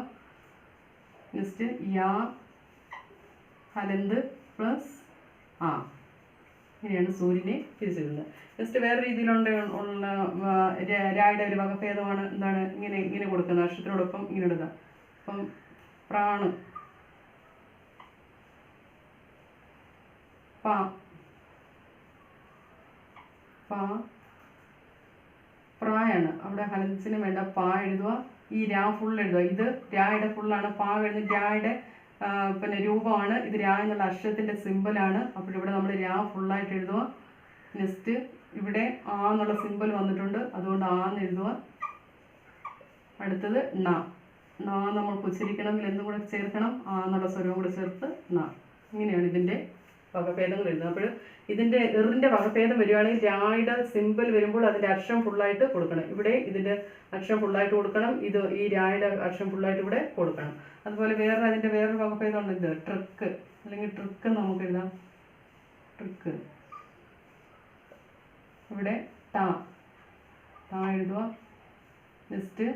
നെക്സ്റ്റ് യാ ഹലന്ത് പ്ലസ് ആ. ഇങ്ങനെയാണ് സൂര്യനെ പിരിച്ചെഴുതുന്നത്. നെക്സ്റ്റ് വേറെ രീതിയിലുള്ള രായുടെ ഒരു വകഭേദമാണ് എന്താണ് ഇങ്ങനെ കൊടുക്കുന്നത്, അക്ഷരത്തിനോടൊപ്പം ഇങ്ങനെ എടുക്കുക. അപ്പം പ്രാണ് പാ പ്രായാണ്. അവിടെ ഹലൻസിന് വേണ്ട പാ എഴുതുക. ഈ രാ ഫുൾ എഴുതുക. ഇത് രായുടെ ഫുള്ളാണ്. പാ എഴുതുന്നത് രായുടെ പിന്നെ രൂപമാണ്. ഇത് രാ എന്നുള്ള അക്ഷരത്തിൻ്റെ സിമ്പിളാണ്. അപ്പോൾ ഇവിടെ നമ്മൾ രാ ഫുള്ളായിട്ട് എഴുതുക. നെക്സ്റ്റ് ഇവിടെ ആ എന്നുള്ള സിമ്പിൾ വന്നിട്ടുണ്ട്. അതുകൊണ്ട് ആ എന്ന് എഴുതുക. അടുത്തത് ന നമ്മൾക്ക് ഉച്ചരിക്കണമെങ്കിൽ എന്തും കൂടെ ചേർക്കണം, ആ എന്നുള്ള സ്വരവും കൂടെ ചേർത്ത് ന. ഇങ്ങനെയാണ് ഇതിൻ്റെ വകഭേദങ്ങൾ എഴുതുന്നത്. അപ്പോൾ ഇതിൻ്റെ എറിൻ്റെ വകഭേദം വരികയാണെങ്കിൽ രായുടെ സിമ്പിൾ വരുമ്പോൾ അതിൻ്റെ അക്ഷരം ഫുള്ളായിട്ട് കൊടുക്കണം. ഇവിടെ ഇതിൻ്റെ അക്ഷരം ഫുള്ളായിട്ട് കൊടുക്കണം. ഈ രായുടെ അക്ഷരം ഫുള്ളായിട്ട് ഇവിടെ കൊടുക്കണം. അതുപോലെ അതിൻ്റെ വേറൊരു വകഭേദമുണ്ട്. ഇത് ട്രിക്ക് അല്ലെങ്കിൽ ട്രിക്ക് നമുക്ക് എഴുതാം. ട്രിക്ക് ഇവിടെ ടാ എഴുതുക. നെക്സ്റ്റ്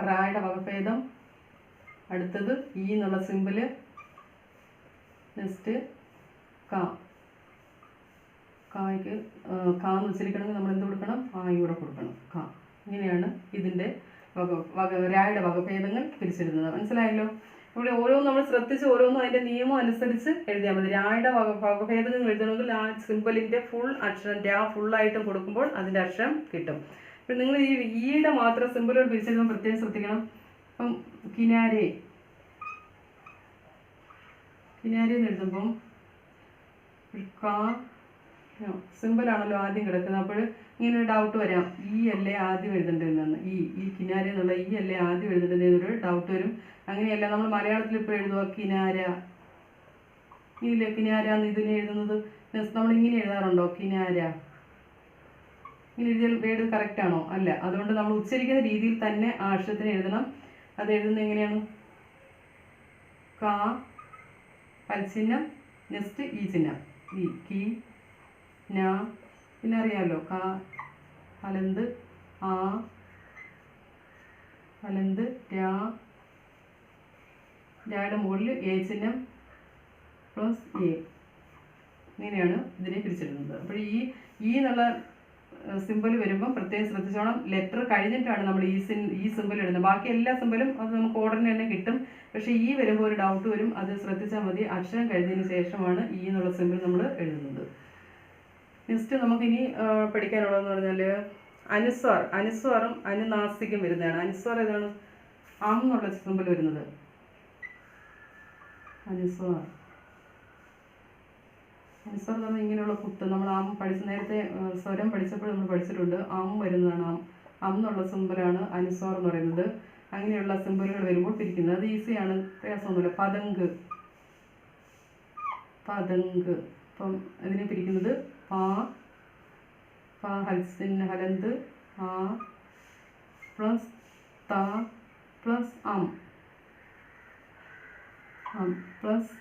റായുടെ വകഭേദം. അടുത്തത് ഈ എന്നുള്ള സിമ്പിള്. നെക്സ്റ്റ് കായ്ക്ക് കാന്ന് ഉച്ചരിക്കണമെങ്കിൽ നമ്മൾ എന്ത് കൊടുക്കണം, ആയൂടെ കൊടുക്കണം, കാ. ഇങ്ങനെയാണ് ഇതിൻ്റെ രായുടെ വകഭേദങ്ങൾ പിരിച്ചിടുന്നത്. മനസ്സിലായല്ലോ? ഇവിടെ ഓരോന്നും നമ്മൾ ശ്രദ്ധിച്ച് ഓരോന്നും അതിൻ്റെ നിയമം അനുസരിച്ച് എഴുതിയാൽ മതി. രായുടെ വകഭേദങ്ങൾ എഴുതണമെങ്കിൽ ആ സിമ്പിളിൻ്റെ ഫുൾ അക്ഷരം രാ ഫുള്ളായിട്ടും കൊടുക്കുമ്പോൾ അതിൻ്റെ അക്ഷരം കിട്ടും. ഇപ്പം നിങ്ങൾ ഈയുടെ മാത്രം സിമ്പിളുകൾ പിരിച്ചെഴുതുമ്പോൾ പ്രത്യേകം ശ്രദ്ധിക്കണം. ഇപ്പം കിനാരെ എന്ന് എഴുതുമ്പം സിമ്പിളാണല്ലോ ആദ്യം കിടക്കുന്നത്. അപ്പോൾ ഇങ്ങനെ ഒരു ഡൗട്ട് വരാം, ഈ അല്ലേ ആദ്യം എഴുതേണ്ടതെന്ന്. ഈ കിനാര എന്നുള്ള ഈ അല്ലേ ആദ്യം എഴുതേണ്ടതെന്നൊരു ഡൗട്ട് വരും. അങ്ങനെയല്ല, നമ്മൾ മലയാളത്തിൽ ഇപ്പോൾ എഴുതുക കിനാര, ഇതില്ലേ കിനാര എന്ന് ഇതിനെ എഴുതുന്നത്. നമ്മൾ ഇങ്ങനെ എഴുതാറുണ്ടോ കിനാര? ഇങ്ങനെ എഴുതിയാൽ വേർഡ് കറക്റ്റാണോ? അല്ല. അതുകൊണ്ട് നമ്മൾ ഉച്ചരിക്കുന്ന രീതിയിൽ തന്നെ ആ അക്ഷരത്തിന് എഴുതണം. അത് എഴുതുന്നത് എങ്ങനെയാണ്? കാ പൽച്ചിഹ്നം, നെക്സ്റ്റ് ഈ ചിഹ്നം, ഈ കി ന. പിന്നെ അറിയാമല്ലോ കാ ഹലന്ത് ആ ഹലന്ത് രായുടെ മുകളിൽ എ ചിഹ്നം പ്ലസ് എ. ഇങ്ങനെയാണ് ഇതിനെ പിരിച്ചിടുന്നത്. അപ്പോൾ ഈ എന്നുള്ള സിമ്പിൾ വരുമ്പം പ്രത്യേകം ശ്രദ്ധിച്ചോണം. ലെറ്റർ കഴിഞ്ഞിട്ടാണ് നമ്മൾ ഈ സിമ്പിൾ എഴുതുന്നത്. ബാക്കി എല്ലാ സിമ്പിളും അത് നമുക്ക് ഓർഡറിന് തന്നെ കിട്ടും. പക്ഷേ ഈ വരുമ്പോൾ ഒരു ഡൗട്ട് വരും, അത് ശ്രദ്ധിച്ചാൽ മതി. അക്ഷരം കഴിഞ്ഞതിന് ശേഷമാണ് ഈ എന്നുള്ള സിമ്പിൾ നമ്മൾ എഴുതുന്നത്. നെക്സ്റ്റ് നമുക്കിനി പഠിക്കാനുള്ളതെന്ന് പറഞ്ഞാൽ അനുസ്വാറും അനുനാസികം വരുന്നതാണ്. അനുസ്വാർ ഏതാണ്? എന്നുള്ള സിമ്പിൾ വരുന്നത് അനുസ്വാർ എന്ന് പറഞ്ഞാൽ ഇങ്ങനെയുള്ള കുത്ത്. നമ്മൾ നേരത്തെ സ്വരം പഠിച്ചപ്പോൾ നമ്മൾ പഠിച്ചിട്ടുണ്ട്. വരുന്നതാണ് എന്നുള്ള സിമ്പിളാണ് അനുസ്വാർ എന്ന് പറയുന്നത്. അങ്ങനെയുള്ള സിമ്പിളുകൾ വരുമ്പോൾ പിരിക്കുന്നത് അത് ഈസിയാണ്, പ്രയാസമൊന്നുമില്ല. പതങ്ക്. അപ്പം ഇതിനെ പിരിക്കുന്നത് പാ ഹലന്ത് ആ പ്ലസ് ത പ്ലസ് പ്ലസ്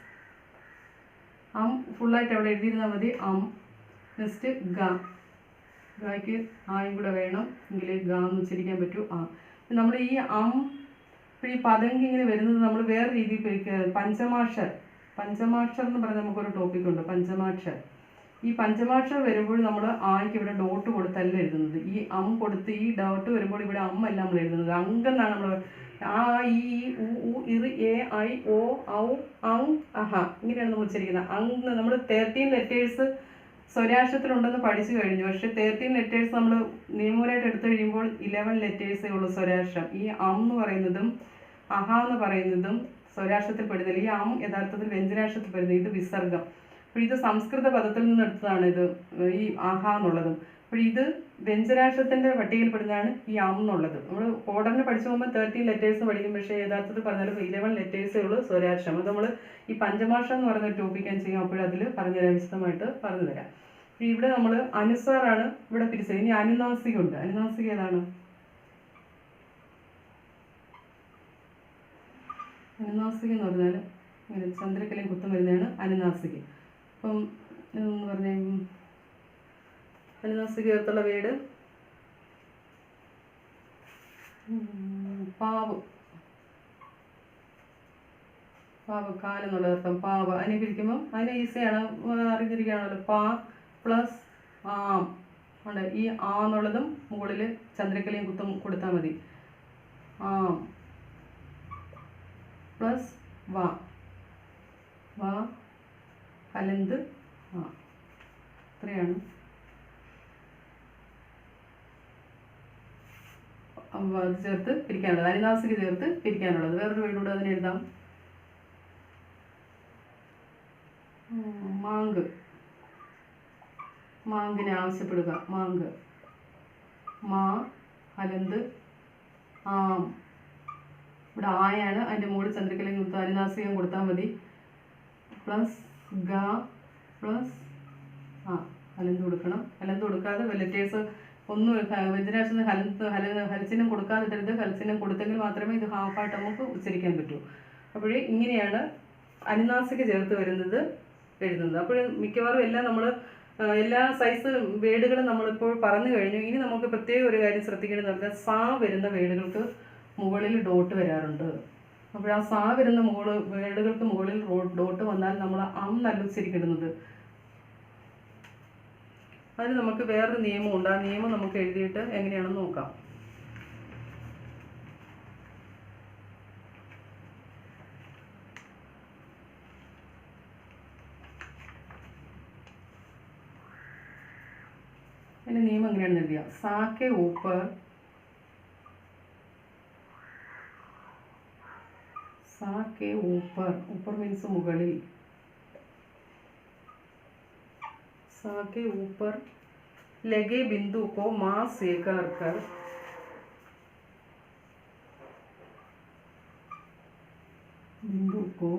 ഫുള്ളായിട്ട് അവിടെ എഴുതിയിരുന്നാൽ മതി. നെക്സ്റ്റ് ഗായ്ക്ക് ആയും കൂടെ വേണം, എങ്കിൽ ഗ എന്ന് ഉച്ചരിക്കാൻ പറ്റൂ. നമ്മൾ ഈ ഈ പതങ്ക് ഇങ്ങനെ വരുന്നത് നമ്മൾ വേറെ രീതിയിൽ പിരിക്കുക. പഞ്ചമാക്ഷരം എന്ന് പറഞ്ഞാൽ നമുക്കൊരു ടോപ്പിക്കുണ്ട്, പഞ്ചമാക്ഷർ. ഈ പഞ്ചമാക്ഷർ വരുമ്പോൾ നമ്മൾ ആയ്ക്ക് ഇവിടെ ഡോട്ട് കൊടുത്തല്ല എഴുതുന്നത്. ഈ കൊടുത്ത് ഈ ഡോട്ട് വരുമ്പോൾ ഇവിടെ അല്ല നമ്മൾ എഴുതുന്നത്, അങ്കെന്നാണ് നമ്മൾ. ആ ഈ ഉ ഉ ഇറ് എ ഐ ഓ ഔ ഔ അഹ ഇങ്ങനെയാണ് നമ്മൾ ഉച്ചരിക്കുന്നത്. അങ് നമ്മൾ 13 ലെറ്റേഴ്സ് സ്വരാക്ഷരത്തിലുണ്ടെന്ന് പഠിച്ചു കഴിഞ്ഞു. പക്ഷെ 13 ലെറ്റേഴ്സ് നമ്മൾ നിയമപരമായിട്ട് എടുത്തു കഴിയുമ്പോൾ 11 ലെറ്റേഴ്സേ ഉള്ളൂ സ്വരാക്ഷരം. ഈ എന്ന് പറയുന്നതും അഹ എന്ന് പറയുന്നതും സ്വരാക്ഷരത്തിൽ പെടുന്നില്ല. ഈ യഥാർത്ഥത്തിൽ വ്യഞ്ജനാക്ഷരത്തിൽ പെടുന്നത്. ഇത് വിസർഗം. അപ്പോൾ ഇത് സംസ്കൃത പദത്തിൽ നിന്ന് എടുത്തതാണ് ഇത്, ഈ ആഹ എന്നുള്ളതും. അപ്പോൾ ഇത് വ്യഞ്ജനാക്ഷരത്തിൻ്റെ പട്ടികയിൽപ്പെടുന്നതാണ് ഈ എന്നുള്ളത്. നമ്മൾ ഓർഡറിന് പഠിച്ചു പോകുമ്പോൾ 13 ലെറ്റേഴ്സ് പഠിക്കും, പക്ഷേ യഥാർത്ഥത്തിൽ പറഞ്ഞാൽ 11 ലെറ്റേഴ്സേ ഉള്ളൂ സ്വരാക്ഷരം. അത് നമ്മൾ ഈ പഞ്ചമാക്ഷരം എന്ന് പറയുന്ന ടോപ്പിക് ഞാൻ ചെയ്യും, അപ്പോൾ അതിൽ പറഞ്ഞുതരാം, വിശദമായിട്ട് പറഞ്ഞു തരാം. ഇവിടെ നമ്മൾ അനുസാറാണ് ഇവിടെ പിരിച്ചത്. ഇനി അനുനാസിക ഉണ്ട്. അനുനാസിക ഏതാണ്? അനുനാസിക എന്ന് പറഞ്ഞാൽ ഇങ്ങനെ ചന്ദ്രക്കലയും കുത്തും വരുന്നതാണ് അനുനാസിക. അപ്പം എന്ന് പറഞ്ഞ അനുനാസിക ചേർത്തുള്ള വീട് പാവ്. പാവ് കാലെന്നുള്ള അർത്ഥം. പാവ് അതിനെ പിരിക്കുമ്പം അതിന് ഈസിയാണ്, അറിഞ്ഞിരിക്കുകയാണല്ലോ. പാ പ്ലസ് ആം ഉണ്ട്. ഈ ആ എന്നുള്ളതും മുകളിൽ ചന്ദ്രക്കലയും കുത്തും കൊടുത്താൽ മതി. ആം പ്ലസ് വാ, വാ ഹലന്ത് ആ, ഇത്രയാണ് അത് ചേർത്ത് പിരിക്കാനുള്ളത്, അനുനാസിക ചേർത്ത് പിരിക്കാനുള്ളത്. വേറൊരു വീടുകൂടെ അതിന് എഴുതാം. മാങ്ക്, മാങ്കിനെ ആവശ്യപ്പെടുക, മാങ്ക്. മാ ഹലന്ത് ആം. ഇവിടെ ആയാണ്, അതിൻ്റെ മുകളിൽ ചന്ദ്രക്കലയും കുത്തും അനുനാസികം കൊടുത്താൽ മതി. പ്ലസ് ഗ പ്ലസ് ആ ഹലന്ത് കൊടുക്കണം. ഹലന്ത് കൊടുക്കാതെ ലെറ്റേഴ്സ് ഒന്നും വ്യഞ്ജനാക്ഷരം ഹലച്ചിഹ്നം കൊടുക്കാതെ ഇടരുത്. ഹലച്ചിഹ്നം കൊടുത്തെങ്കിൽ മാത്രമേ ഇത് ഹാഫായിട്ട് നമുക്ക് ഉച്ചരിക്കാൻ പറ്റൂ. അപ്പോൾ ഇങ്ങനെയാണ് അനുനാസിക ചേർത്ത് വരുന്നത് എഴുതുന്നത്. അപ്പോൾ മിക്കവാറും എല്ലാം നമ്മൾ എല്ലാ സൈസ് വേർഡുകളും നമ്മളിപ്പോൾ പറഞ്ഞു കഴിഞ്ഞു. ഇനി നമുക്ക് പ്രത്യേക ഒരു കാര്യം ശ്രദ്ധിക്കേണ്ടതെന്ന് പറഞ്ഞാൽ സാ വരുന്ന വേർഡുകൾക്ക് മുകളിൽ ഡോട്ട് വരാറുണ്ട്. അപ്പോൾ ആ സാ വരുന്ന വേർഡുകൾക്ക് മുകളിൽ ഡോട്ട് വന്നാൽ നമ്മൾ നല്ല ഉച്ചരിക്കുന്നത്. അതിന് നമുക്ക് വേറൊരു നിയമമുണ്ട്. ആ നിയമം നമുക്ക് എഴുതിയിട്ട് എങ്ങനെയാണെന്ന് നോക്കാം. അതിൻ്റെ നിയമം എങ്ങനെയാണെന്ന് എഴുതിയ സാക്കെ ഊപ്പർ, സാക്കെ ഊപ്പർ, ഊപ്പർ മീൻസ് മുകളിൽ. साके ऊपर लगे बिंदु को माँ स्वीकार कर, बिंदु को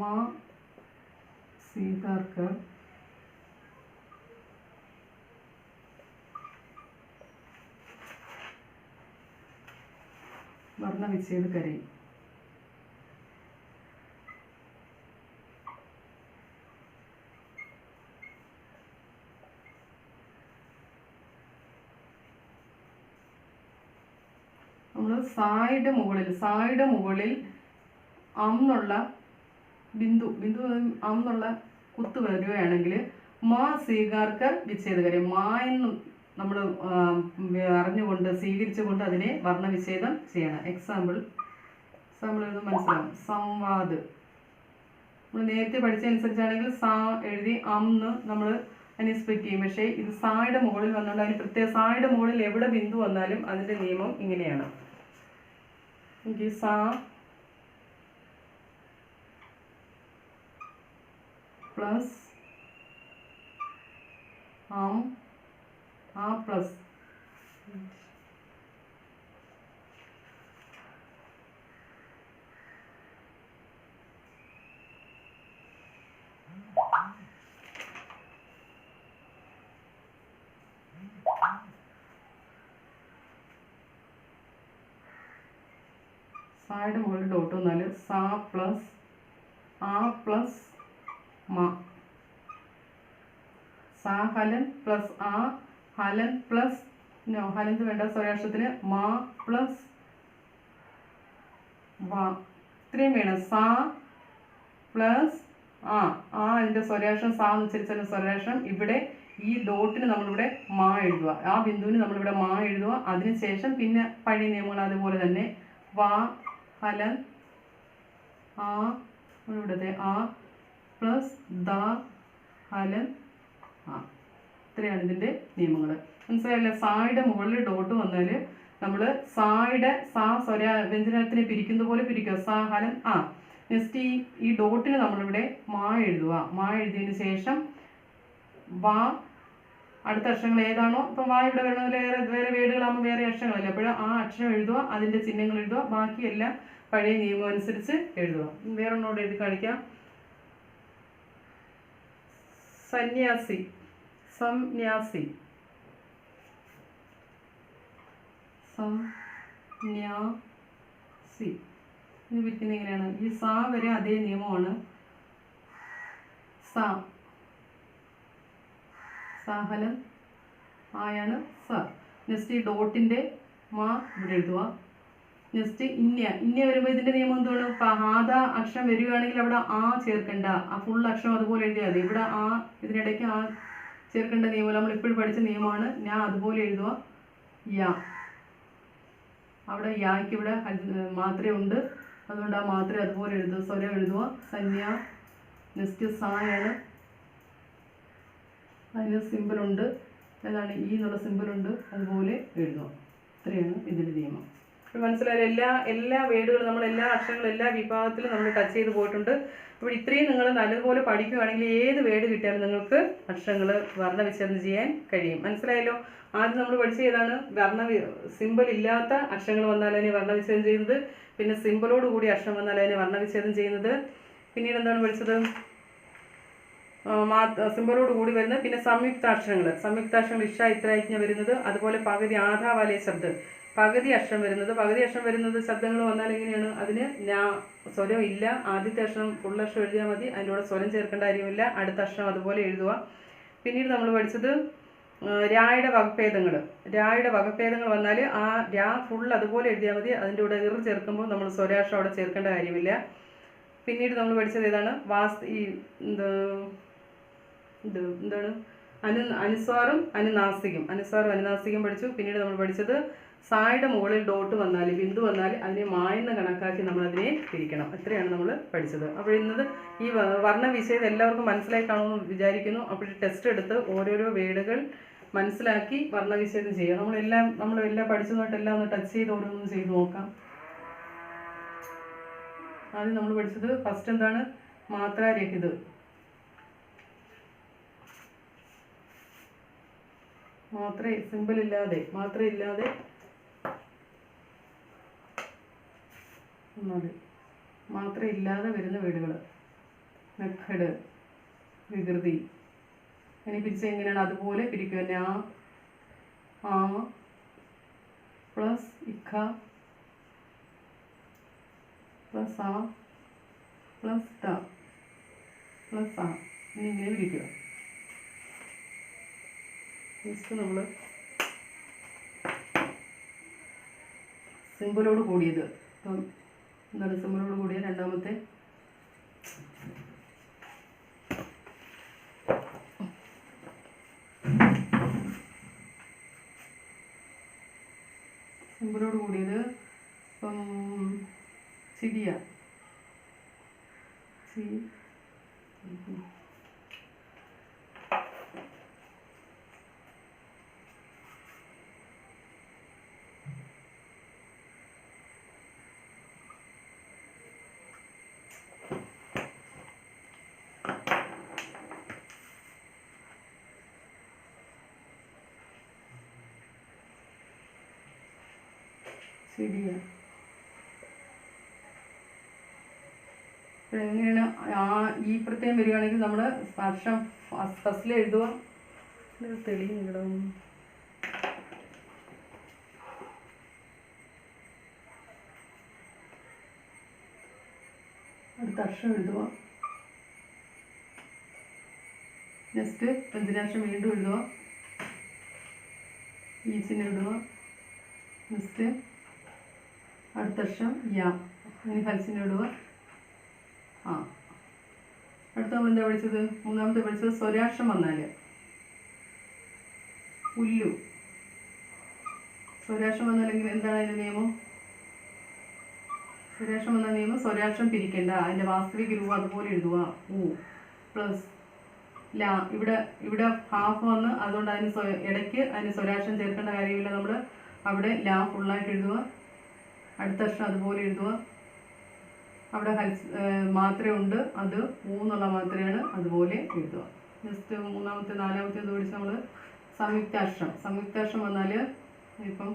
माँ स्वीकार कर वर्ण विच्छेद करें. നമ്മൾ സായുടെ മുകളിൽ അന്നുള്ള ബിന്ദു അന്നുള്ള കുത്ത് വരികയാണെങ്കിൽ മാ സ്വീകാർക്കർ വിച്ഛേദകരെ, മാ എന്ന് നമ്മൾ അറിഞ്ഞുകൊണ്ട് സ്വീകരിച്ചുകൊണ്ട് അതിനെ വർണ്ണവിച്ഛേദം ചെയ്യണം. എക്സാമ്പിൾ ഇത് മനസ്സിലാവും. സംവാദ് നമ്മൾ നേരത്തെ പഠിച്ചതനുസരിച്ചാണെങ്കിൽ സാ എഴുതി അന്ന് നമ്മൾ അതിനെ സ്പ്ലിറ്റ് ചെയ്യും. പക്ഷേ ഇത് സായുടെ മുകളിൽ വന്നുകൊണ്ട് അതിന് പ്രത്യേക സായുടെ മുകളിൽ എവിടെ ബിന്ദു വന്നാലും അതിൻ്റെ നിയമം ഇങ്ങനെയാണ്. സാ പ്ലസ് ആ പ്ലസ് സായുടെ മുകളിൽ ഡോട്ട് വന്നാൽ സാ പ്ലസ് ആ പ്ലസ് മാ, സാ ഹലൻ പ്ലസ് ആ ഹലൻ പ്ലസ് ഹലന്ത് വേണ്ട സ്വരാക്ഷരത്തിന് മാ പ്ലസ് വാ, ഇത്രയും വേണം. സാ പ്ലസ് അതിൻ്റെ സ്വരാക്ഷരം സാ എന്ന് ഉച്ചരിച്ചാൽ സ്വരാക്ഷരം. ഇവിടെ ഈ ഡോട്ടിന് നമ്മളിവിടെ മാ എഴുതുക, ആ ബിന്ദുവിന് നമ്മളിവിടെ മാ എഴുതുക. അതിനുശേഷം പിന്നെ പഴയ നിയമങ്ങൾ അതുപോലെ തന്നെ വാ ഹലൻ ഇവിടുത്തെ പ്ലസ് ദ ഹലൻ ഇത്രയാണ് ഇതിൻ്റെ നിയമങ്ങൾ. മനസ്സിലായില്ലേ? സായുടെ മുകളിൽ ഡോട്ട് വന്നാൽ നമ്മൾ സായുടെ വ്യഞ്ജനത്തിനെ പിരിക്കുന്ന പോലെ പിരിക്കുക. സാ ഹലൻ നെക്സ്റ്റ് ഈ ഡോട്ടിന് നമ്മളിവിടെ മാ എഴുതുക. മാ എഴുതിയതിന് ശേഷം വാ അടുത്ത അക്ഷരങ്ങൾ ഏതാണോ, ഇപ്പം വാ ഇവിടെ വരുന്നതിൽ വേറെ വേർഡുകളാകുമ്പോൾ വേറെ അക്ഷരങ്ങളല്ലേ, അപ്പോൾ ആ അക്ഷരം എഴുതുക, അതിൻ്റെ ചിഹ്നങ്ങൾ എഴുതുക, ബാക്കിയെല്ലാം പഴയ നിയമം അനുസരിച്ച് എഴുതുക. വേറൊന്നോട് എഴുതി കാണിക്കാം. സന്യാസി, സംന്യാസി, സംന്യാസി. ഇത് പിരിക്കുന്നത് എങ്ങനെയാണ്? ഈ സാ വരെ അതേ നിയമമാണ്. സാഹലൻ ആയാണ് സ. നെക്സ്റ്റ് ഈ ഡോട്ടിൻ്റെ മാ ഇവിടെ എഴുതുക. നെക്സ്റ്റ് ഇന്യ വരുമ്പോൾ ഇതിൻ്റെ നിയമം എന്താണ്? ആദ അക്ഷരം വരികയാണെങ്കിൽ അവിടെ ചേർക്കണ്ട, ആ ഫുൾ അക്ഷരം അതുപോലെ എഴുതിയാൽ മതി. ഇവിടെ ഇതിനിടയ്ക്ക് ചേർക്കേണ്ട നിയമം നമ്മൾ ഇപ്പോഴും പഠിച്ച നിയമമാണ്. ഞാൻ അതുപോലെ എഴുതുക. അവിടെ യായ്ക്ക് ഇവിടെ മാത്രമേ ഉണ്ട്, അതുകൊണ്ട് ആ മാത്രമേ അതുപോലെ എഴുതുക, സ്വരം എഴുതുക. നെക്സ്റ്റ് സായാണ്, അതിന് സിമ്പിളുണ്ട്, ഏതാണ് ഈ എന്നുള്ള സിമ്പിളുണ്ട്, അതുപോലെ എഴുതുക. ഇത്രയാണ് ഇതിൻ്റെ നിയമം. മനസ്സിലായാലും എല്ലാ വേർഡുകളും നമ്മൾ എല്ലാ അക്ഷരങ്ങളും എല്ലാ വിഭാഗത്തിലും നമ്മൾ ടച്ച് ചെയ്ത് പോയിട്ടുണ്ട്. അപ്പോൾ ഇത്രയും നിങ്ങൾ നല്ലതുപോലെ പഠിക്കുകയാണെങ്കിൽ ഏത് വേർഡ് കിട്ടിയാലും നിങ്ങൾക്ക് അക്ഷരങ്ങൾ വർണ്ണവിച്ഛേദനം ചെയ്യാൻ കഴിയും. മനസ്സിലായല്ലോ? ആദ്യം നമ്മൾ പഠിച്ച ഏതാണ്? സിമ്പിൾ ഇല്ലാത്ത അക്ഷരങ്ങൾ വന്നാൽ അതിനെ വർണ്ണവിച്ഛേദം ചെയ്യുന്നത്, പിന്നെ സിമ്പിളോട് കൂടി അക്ഷരം വന്നാൽ അതിനെ വർണ്ണവിച്ഛേദം ചെയ്യുന്നത്. പിന്നീട് എന്താണ് പഠിച്ചത്? സിമ്പിളോട് കൂടി വരുന്നത്. പിന്നെ സംയുക്താക്ഷരങ്ങൾ ഇഷ ഇത്ര വരുന്നത്, അതുപോലെ പകുതി ആധാവാലയ ശബ്ദം പകുതി അക്ഷരം വരുന്നത് ശബ്ദങ്ങൾ വന്നാൽ എങ്ങനെയാണ്? അതിന് സ്വരം ഇല്ല, ആദ്യത്തെ അക്ഷരം ഫുൾ അക്ഷരം എഴുതിയാൽ മതി, അതിൻ്റെ കൂടെ സ്വരം ചേർക്കേണ്ട കാര്യമില്ല, അടുത്ത അക്ഷരം അതുപോലെ എഴുതുക. പിന്നീട് നമ്മൾ പഠിച്ചത് രായുടെ വകഭേദങ്ങൾ വന്നാൽ ആ രാ ഫുൾ അതുപോലെ എഴുതിയാൽ മതി, അതിൻ്റെ കൂടെ ചേർക്കുമ്പോൾ നമ്മൾ സ്വരാക്ഷരം അവിടെ ചേർക്കേണ്ട കാര്യമില്ല. പിന്നീട് നമ്മൾ പഠിച്ചത് ഏതാണ്? എന്താണ്? അനുസ്വാറും അനുനാസികം പഠിച്ചു. പിന്നീട് നമ്മൾ പഠിച്ചത് സായുടെ മുകളിൽ ഡോട്ട് വന്നാൽ ബിന്ദു വന്നാൽ അതിനെ മായെന്ന് കണക്കാക്കി നമ്മളതിനെ തിരിക്കണം. ഇത്രയാണ് നമ്മൾ പഠിച്ചത്. അപ്പോൾ ഇന്നത് ഈ വർണ്ണവിഷയം എല്ലാവർക്കും മനസ്സിലായി കാണുമെന്ന് വിചാരിക്കുന്നു. അപ്പോൾ ടെസ്റ്റ് എടുത്ത് ഓരോരോ വേർഡുകൾ മനസ്സിലാക്കി വർണ്ണവിച്ഛേദം ചെയ്യുക. നമ്മളെല്ലാം പഠിച്ചതുമായിട്ടെല്ലാം ഒന്ന് ടച്ച് ചെയ്ത് ഓരോന്നും ചെയ്ത് നോക്കാം. ആദ്യം നമ്മൾ പഠിച്ചത് ഫസ്റ്റ് എന്താണ്? മാത്രാരഹിത്. മാത്രയില്ലാതെ വരുന്ന വീടുകൾ. മെഖഡ്, വികൃതി. ഇനി പിരിച്ച എങ്ങനെയാണ്? അതുപോലെ പിരിക്കുക. പ്ലസ് ഇഖ പ്ലസ് പ്ലസ് ത പ്ലസ് എന്നിങ്ങനെ പിരിക്കുക. നെക്സ്റ്റ് നമ്മൾ സിമ്പിളോട് കൂടിയത്. ഇപ്പം എന്താണ് സിമ്പിളോട് കൂടിയ രണ്ടാമത്തെ? സിമ്പിളോട് കൂടിയത് ഇപ്പം ചിരിയ എങ്ങനെയാണ്? ഈ പ്രത്യേകം വരികയാണെങ്കിൽ നമ്മൾ വർഷം ഫസ്റ്റിൽ എഴുതുക. തെളിയുന്നിടം അടുത്ത അക്ഷരം എഴുതുക. നെക്സ്റ്റ് വ്യഞ്ജനാക്ഷരം വീണ്ടും എഴുതുക. ഈ ചിഹ്നം എഴുതുക. നെക്സ്റ്റ് അടുത്ത അക്ഷരം ഇനി ഹൽസിന് ഇടുക. അടുത്ത നമ്മൾ എന്താ പഠിച്ചത്? മൂന്നാമത്തെ പഠിച്ചത് സ്വരാക്ഷം വന്നാൽ ഉല്ലു. സ്വരാക്ഷം വന്നാലെങ്കിൽ എന്താണ് അതിൻ്റെ നിയമം? സ്വരാക്ഷം വന്ന നിയമം സ്വരാക്ഷം പിരിക്കേണ്ട, അതിൻ്റെ വാസ്തവിക രൂപം അതുപോലെ എഴുതുക. ഉ പ്ലസ് ലാ. ഇവിടെ ഹാഫ് വന്ന് അതുകൊണ്ട് ഇടയ്ക്ക് അതിന് സ്വരാക്ഷം ചേർക്കേണ്ട കാര്യമില്ല. നമ്മൾ അവിടെ ലാ ഫുള്ളായിട്ട് എഴുതുക. അടുത്ത അക്ഷരം അതുപോലെ എഴുതുക. അവിടെ മാത്രമേ ഉണ്ട്, അത് എന്നുള്ള മാത്രയാണ്, അതുപോലെ എഴുതുക. നെക്സ്റ്റ് മൂന്നാമത്തെ നാലാമത്തെ പഠിച്ച് നമ്മൾ സംയുക്താക്ഷരം. സംയുക്താക്ഷരം വന്നാൽ ഇപ്പം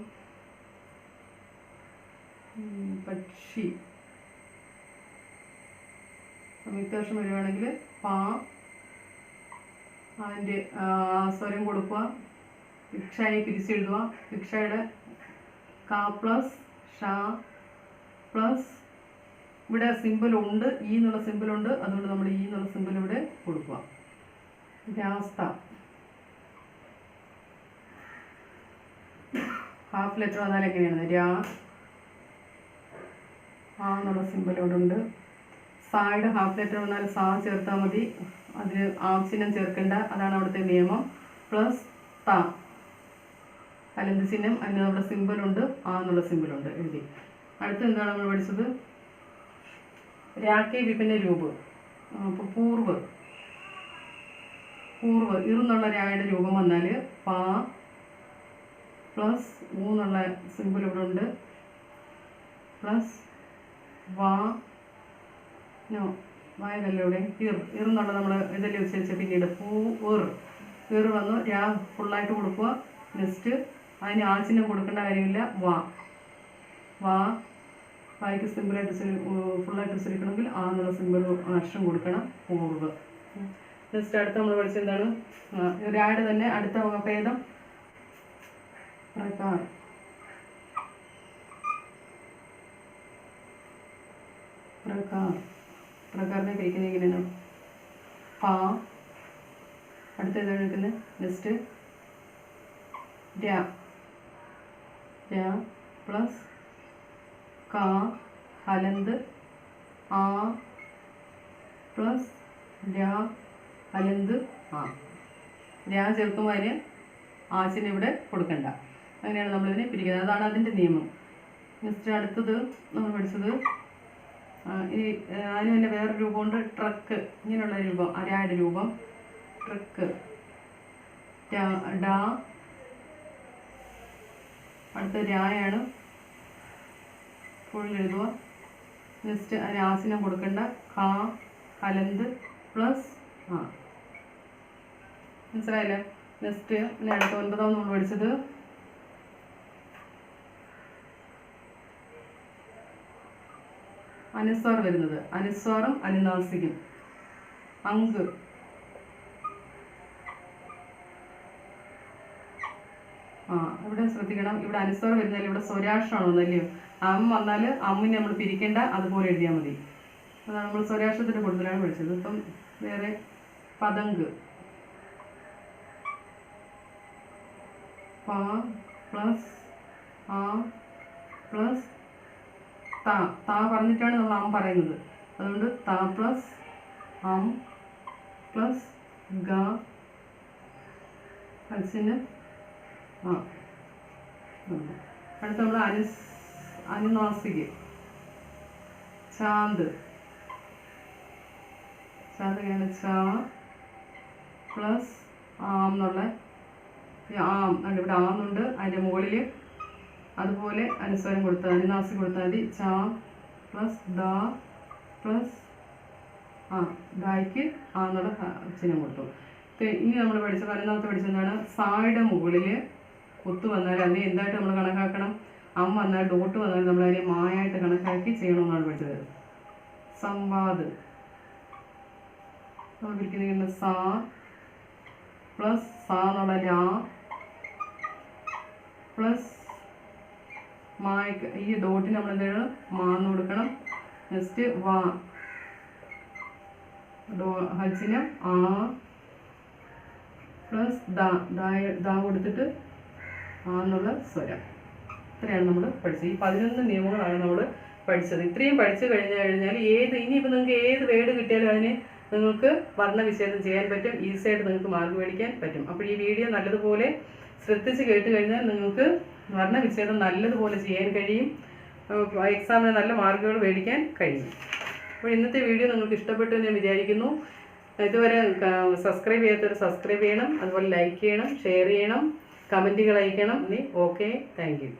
പക്ഷി. സംയുക്താക്ഷരം വരുവാണെങ്കിൽ പാ, അതിൻ്റെ സ്വരം കൊടുക്കുക. ഭിക്ഷയെ പിരിച്ചെഴുതുക. ഭിക്ഷയുടെ കാ പ്ലസ് ഷാ പ്ലസ് ഇവിടെ സിമ്പിളുണ്ട്, ഈ എന്നുള്ള സിമ്പിളുണ്ട്, അതുകൊണ്ട് നമ്മൾ ഈ എന്നുള്ള സിമ്പിൾ ഇവിടെ കൊടുക്കുക. രാസ്ത. ഹാഫ് ലെറ്റർ വന്നാൽ എങ്ങനെയാണ്? രാ ആ എന്നുള്ള സിമ്പിൾ ഇവിടെ ഉണ്ട്. സായുടെ ഹാഫ് ലെറ്റർ വന്നാൽ സാ ചേർത്താൽ മതി, അതിന് ചിഹ്നം ചേർക്കേണ്ട, അതാണ് അവിടുത്തെ നിയമം. പ്ലസ് ത അലന്ത് ചിഹ്നം, അതിന് നമ്മുടെ സിമ്പിളുണ്ട്, ആ എന്നുള്ള സിമ്പിളുണ്ട് എഴുതി. അടുത്ത് എന്താണ് നമ്മൾ പഠിച്ചത്? രാഖി വിഭിന്ന രൂപ്. അപ്പോൾ പൂർവ് ഇറുന്നുള്ള രായുടെ രൂപം വന്നാൽ പാ പ്ലസ് എന്നുള്ള സിമ്പിൾ ഇവിടെ ഉണ്ട്, പ്ലസ് വാ വായനല്ല ഇവിടെ ഇറുന്നുള്ള നമ്മൾ ഇതെല്ലാം ഉച്ചരിച്ച പിന്നീട് ഇറ് വന്നു. രാ ഫുള്ളായിട്ട് കൊടുക്കുക. നെക്സ്റ്റ് അതിന് ചിഹ്നം കൊടുക്കേണ്ട കാര്യമില്ല. വായിക്ക് സിമ്പിളായിട്ട് ഫുള്ളായിട്ട് ഉച്ചരിക്കണമെങ്കിൽ ആ എന്നുള്ള സിമ്പിൾ അക്ഷരം കൊടുക്കണം. പൂർവ്. നെക്സ്റ്റ് അടുത്ത് നമ്മൾ പഠിച്ചത് എന്താണ്? രായുടെ തന്നെ അടുത്ത ഭേദം പ്രകാർ. പ്രകാരത്തെ കഴിക്കുന്നത് എങ്ങനെയാണ്? പാ. അടുത്ത ഏതാണ് എടുക്കുന്നത്? നെക്സ്റ്റ് രാ പ്ലസ് കാ ഹലന്ത് ആ പ്ലസ് രാ ഹലന്ത് ആ. രാ ചേർക്കുമ്പോൾ അതിന് ആശിന് ഇവിടെ കൊടുക്കണ്ട. അങ്ങനെയാണ് നമ്മളിതിനെ പിരിക്കുന്നത്. അതാണ് അതിൻ്റെ നിയമം. നെക്സ്റ്റ് അടുത്തത് നമ്മൾ പഠിച്ചത് അതിന് തന്നെ വേറൊരു രൂപമുണ്ട്, ട്രക്ക്. ഇങ്ങനെയുള്ള രൂപം, രായുടെ രൂപം ട്രക്ക്. ഡാ അടുത്ത രായാണ്, ഫുൾ എഴുതുക. നെക്സ്റ്റ് അതിന് ആസിനം കൊടുക്കേണ്ട. ഖാ ഹലന്ത് പ്ലസ് ആ. മനസ്സിലായില്ലേ? നെക്സ്റ്റ് പിന്നെ അടുത്ത ഒൻപതാമത് നമ്മൾ പഠിച്ചത് അനുസ്വാർ വരുന്നത്. അനുസ്വാറും അനുനാസികം. അങ്ക് ഇവിടെ ശ്രദ്ധിക്കണം. ഇവിടെ അനുസ്വാർ വരുന്നതിൽ ഇവിടെ സ്വരാക്ഷരമാണ് വന്നല്ലയോ. വന്നാൽ അമ്മിനെ നമ്മൾ പിരിക്കേണ്ട, അതുപോലെ എഴുതിയാൽ മതി. അതാണ് നമ്മൾ സ്വരാക്ഷരത്തിൻ്റെ കൂടുതലാണ് പഠിച്ചത്. ഇപ്പം വേറെ പതങ്ക്. പാ പ്ലസ് ആ പ്ലസ് താ പറഞ്ഞിട്ടാണ് നമ്മൾ പറയുന്നത്. അതുകൊണ്ട് താ പ്ലസ് പ്ലസ് ഗ ഹൽസിന് ആ. അടുത്ത നമ്മൾ അനുനാസിക. ചാന്ത്. എങ്ങനെയാണ്? ചാ പ്ലസ് എന്നുള്ള ഇവിടെ ആന്നുണ്ട്, അതിൻ്റെ മുകളിൽ അതുപോലെ അനുസ്വാരം കൊടുത്താൽ അനുനാസി കൊടുത്താൽ മതി. ചാ പ്ലസ് ദ പ്ലസ് ദായ്ക്ക് എന്നുള്ള ചിഹ്നം കൊടുത്തു. ഇനി നമ്മൾ പഠിച്ച 11ാമത്തെ പഠിച്ചെന്താണ്? സായുടെ മുകളിൽ കുത്തു വന്നാൽ അതിനെ എന്തായിട്ട് നമ്മൾ കണക്കാക്കണം? വന്നാൽ ഡോട്ട് വന്നാൽ നമ്മൾ അതിനെ മായായിട്ട് കണക്കാക്കി ചെയ്യണമെന്നാണ് പഠിച്ചത്. സംവാദ്. നമ്മൾ പിടിക്കുന്ന സാ പ്ലസ് എന്നുള്ള രാ പ്ലസ് മായ്ക്ക് ഈ ഡോട്ടിന് നമ്മൾ എന്താണ് മാന്ന് കൊടുക്കണം. നെക്സ്റ്റ് വാ ഹൽസിനം ആ പ്ലസ് ദാ കൊടുത്തിട്ട് എന്നുള്ള സ്വരം. ഇത്രയാണ് നമ്മൾ പഠിച്ചത്. ഈ 11 നിയമങ്ങളാണ് നമ്മൾ പഠിച്ചത്. ഇത്രയും പഠിച്ചു കഴിഞ്ഞാൽ ഇനിയിപ്പോൾ നിങ്ങൾക്ക് ഏത് വേർഡ് കിട്ടിയാലും അതിന് നിങ്ങൾക്ക് വർണ്ണവിച്ഛേദം ചെയ്യാൻ പറ്റും. ഈസിയായിട്ട് നിങ്ങൾക്ക് മാർക്ക് മേടിക്കാൻ പറ്റും. അപ്പോൾ ഈ വീഡിയോ നല്ലതുപോലെ ശ്രദ്ധിച്ച് കേട്ട് കഴിഞ്ഞാൽ നിങ്ങൾക്ക് വർണ്ണവിച്ഛേദം നല്ലതുപോലെ ചെയ്യാൻ കഴിയും. എക്സാമിന് നല്ല മാർക്കുകൾ മേടിക്കാൻ കഴിയും. അപ്പോൾ ഇന്നത്തെ വീഡിയോ നിങ്ങൾക്ക് ഇഷ്ടപ്പെട്ടു എന്ന് ഞാൻ വിചാരിക്കുന്നു. ഇതുവരെ സബ്സ്ക്രൈബ് ചെയ്യാത്തവർ സബ്സ്ക്രൈബ് ചെയ്യണം, അതുപോലെ ലൈക്ക് ചെയ്യണം, ഷെയർ ചെയ്യണം, കമൻറ്റുകൾ അയക്കണം. Okay, thank you.